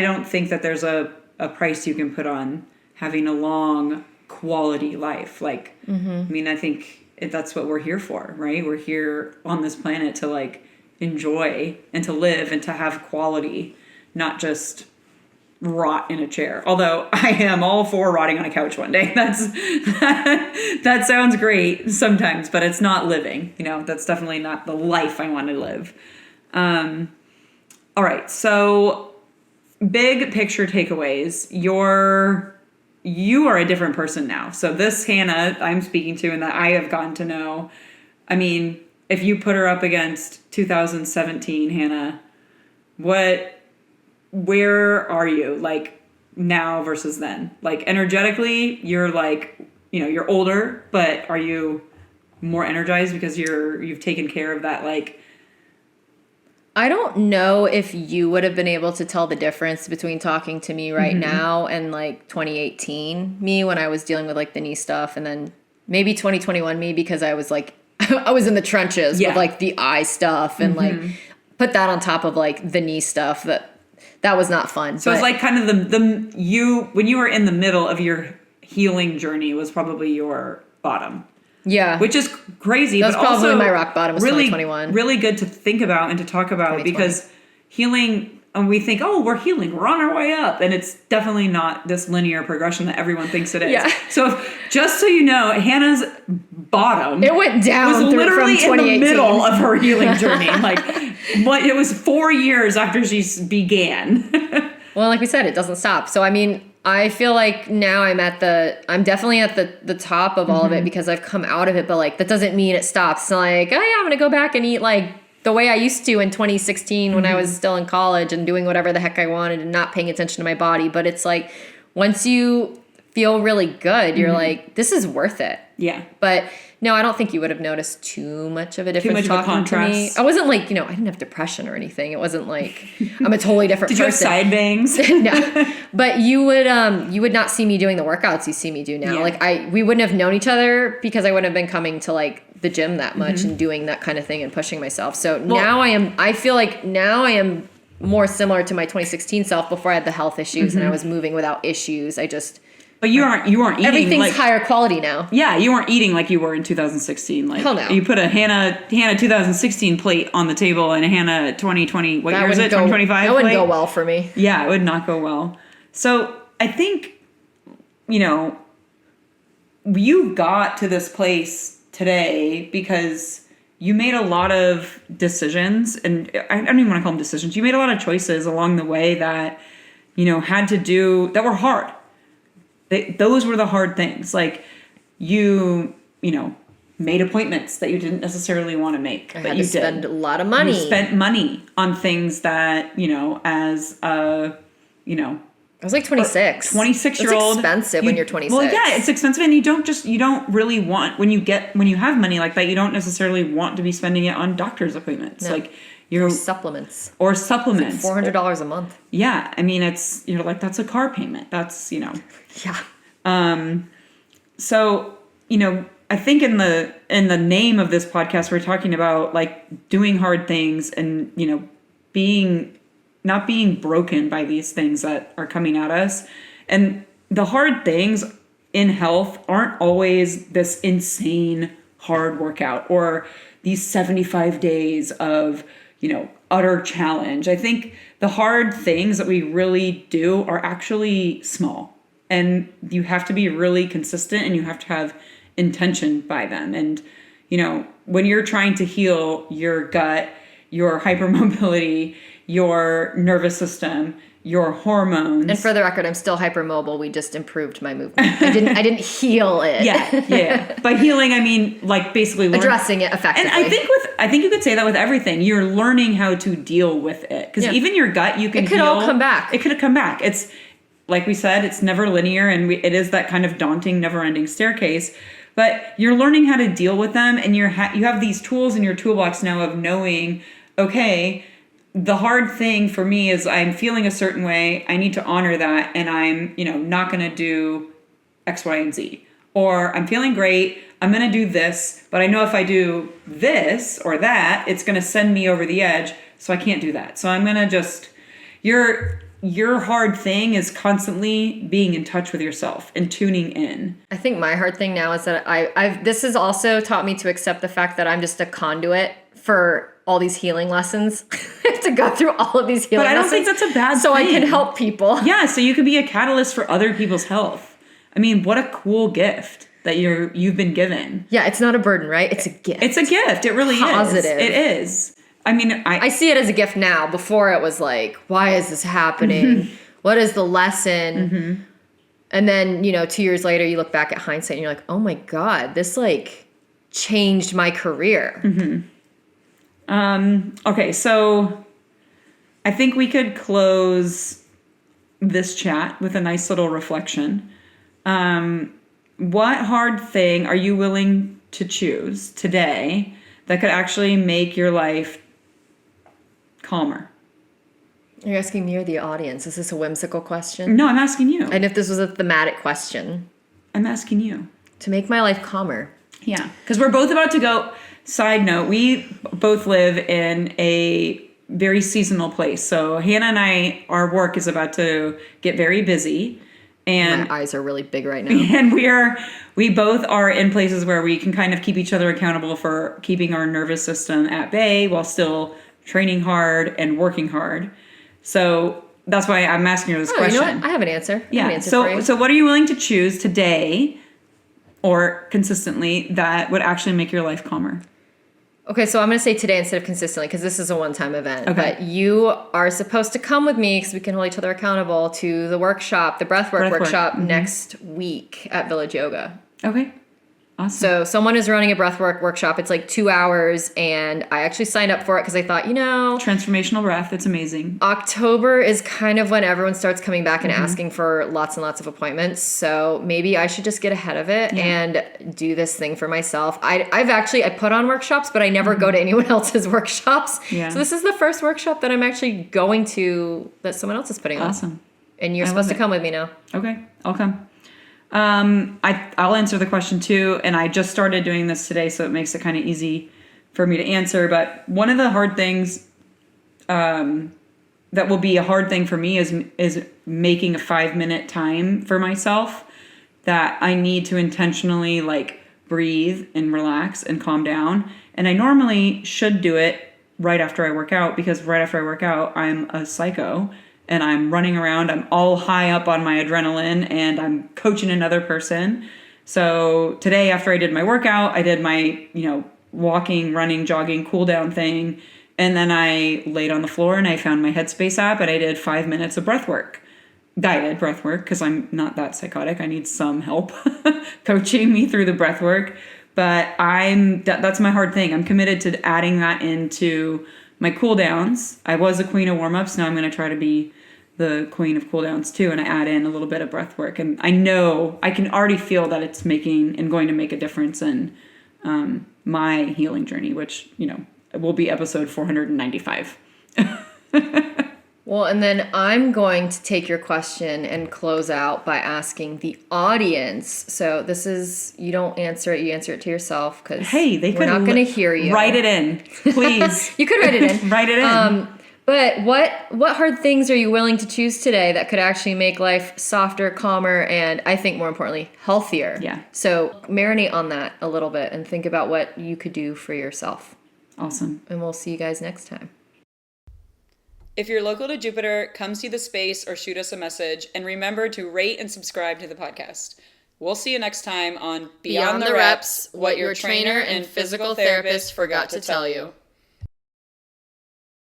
don't think that there's a price you can put on having a long quality life. I think that's what we're here for, right? We're here on this planet to enjoy and to live and to have quality, not just rot in a chair. Although I am all for rotting on a couch one day. That sounds great sometimes, but it's not living. That's definitely not the life I want to live. All right. So big picture takeaways. You are a different person now. So this Hanna I'm speaking to and that I have gotten to know, if you put her up against 2017 Hanna, where are you now versus then? Energetically, you're you're older, but are you more energized because you've taken care of that? I don't know if you would have been able to tell the difference between talking to me right now and 2018 me when I was dealing with the knee stuff, and then maybe 2021 me because I was I was in the trenches with the eye stuff and put that on top of the knee stuff. That was not fun. So it's kind of when you were in the middle of your healing journey was probably your bottom. Yeah. Which is crazy. That's but probably also my rock bottom was 2021. Really good to think about and to talk about because healing, and we think, oh, we're healing, we're on our way up. And it's definitely not this linear progression that everyone thinks it is. Yeah. So just so you know, Hanna's bottom. It went down was literally from 2018. in the middle of her healing journey. It was 4 years after she began. Well, like we said, it doesn't stop. So, I feel now I'm definitely at the top of all of it because I've come out of it, but that doesn't mean it stops. So oh yeah, I'm going to go back and eat the way I used to in 2016 when I was still in college and doing whatever the heck I wanted and not paying attention to my body. But it's once you feel really good, you're this is worth it. Yeah. But no, I don't think you would have noticed too much of a difference talking to me. I wasn't I didn't have depression or anything. It wasn't I'm a totally different person. Did you have side bangs? No. But you would not see me doing the workouts you see me do now. Yeah. We wouldn't have known each other because I wouldn't have been coming to the gym that much and doing that kind of thing and pushing myself. So now I feel now I am more similar to my 2016 self before I had the health issues and I was moving without issues. But you aren't eating. Everything's higher quality now. Yeah, you weren't eating like you were in 2016. Hell no. You put a Hanna 2016 plate on the table and a Hanna 2020. What year is it? 2025. That wouldn't go well for me. Yeah, it would not go well. So I think, you got to this place today because you made a lot of decisions, and I don't even want to call them decisions. You made a lot of choices along the way that, that were hard. Those were the hard things. You made appointments that you didn't necessarily want to make. I had to spend a lot of money. You spent money on things that, as I was 26. 26-year-old. It's expensive when you're 26. Well, yeah, it's expensive, and you don't really want, when you have money like that, you don't necessarily want to be spending it on doctor's appointments. No. Or supplements. It's $400 a month. Yeah. It's, that's a car payment. That's, Yeah. So, I think in the name of this podcast, we're talking about doing hard things and, not being broken by these things that are coming at us. And the hard things in health aren't always this insane hard workout or these 75 days of, utter challenge. I think the hard things that we really do are actually small, and you have to be really consistent and you have to have intention by them. And, when you're trying to heal your gut, your hypermobility, your nervous system, your hormones. And for the record, I'm still hypermobile. We just improved my movement. I didn't heal it. Yeah. By healing, I mean like basically addressing it effectively. And I think you could say that with everything. You're learning how to deal with it, because even your gut, you can. It could all come back. It could come back. It's like we said, it's never linear, and it is that kind of daunting, never-ending staircase. But you're learning how to deal with them, and you have these tools in your toolbox now of knowing, okay, the hard thing for me is I'm feeling a certain way. I need to honor that, and I'm, not going to do X, Y, and Z. Or I'm feeling great. I'm going to do this, but I know if I do this or that, it's going to send me over the edge. So I can't do that. So I'm going to just, your hard thing is constantly being in touch with yourself and tuning in. I think my hard thing now is that this has also taught me to accept the fact that I'm just a conduit for all these healing lessons. I have to go through all of these healing lessons. But I don't think that's a bad thing. So I can help people. Yeah, so you can be a catalyst for other people's health. I mean, what a cool gift that you've been given. Yeah, it's not a burden, right? It's a gift. It's a gift. It really Positive. is. It is. I mean, I see it as a gift now. Before it was like, why is this happening? Mm-hmm. What is the lesson? Mm-hmm. And then, 2 years later, you look back at hindsight and you're like, oh my God, this changed my career. Mm-hmm. Okay, so I think we could close this chat with a nice little reflection. What hard thing are you willing to choose today that could actually make your life calmer? Are you asking me or the audience? Is this a whimsical question? No, I'm asking you. And if this was a thematic question? I'm asking you. To make my life calmer. Yeah, because we're both about to go. Side note, we both live in a very seasonal place. So Hannah and our work is about to get very busy. And my eyes are really big right now. And we both are in places where we can kind of keep each other accountable for keeping our nervous system at bay while still training hard and working hard. So that's why I'm asking you this question. You know what? I have an answer. Yeah. So what are you willing to choose today or consistently that would actually make your life calmer? Okay, so I'm going to say today instead of consistently because this is a one-time event. Okay. But you are supposed to come with me because we can hold each other accountable to the workshop, the breathwork workshop next week at Village Yoga. Okay. Awesome. So someone is running a breathwork workshop. It's 2 hours, and I actually signed up for it because I thought, transformational breath. It's amazing. October is kind of when everyone starts coming back and asking for lots and lots of appointments. So maybe I should just get ahead of it and do this thing for myself. I put on workshops, but I never go to anyone else's workshops. Yeah. So this is the first workshop that I'm actually going to that someone else is putting on. Awesome. And you're supposed to come with me now. Okay, I'll come. I'll answer the question too, and I just started doing this today, so it makes it kind of easy for me to answer. But one of the hard things that will be a hard thing for me is making a 5-minute time for myself that I need to intentionally breathe and relax and calm down. And I normally should do it right after I work out, because right after I work out, I'm a psycho. And I'm running around, I'm all high up on my adrenaline, and I'm coaching another person. So today, after I did my workout, I did my, walking, running, jogging, cool down thing. And then I laid on the floor and I found my Headspace app and I did 5 minutes of breath work. Guided breath work, because I'm not that psychotic. I need some help coaching me through the breath work. But that's my hard thing. I'm committed to adding that into my cool downs. I was a queen of warm-ups. Now I'm going to try to be the queen of cool downs too, and I add in a little bit of breath work. And I know I can already feel that it's making and going to make a difference in my healing journey, which, will be episode 495. Well, and then I'm going to take your question and close out by asking the audience. So this is, you don't answer it, you answer it to yourself, because we're not going to hear you. Write it in, please. You could write it in. Write it in. But what hard things are you willing to choose today that could actually make life softer, calmer, and I think more importantly, healthier? Yeah. So marinate on that a little bit and think about what you could do for yourself. Awesome. And we'll see you guys next time. If you're local to Jupiter, come see the space or shoot us a message, and remember to rate and subscribe to the podcast. We'll see you next time on Beyond the Reps, what your trainer and physical therapist forgot to tell you.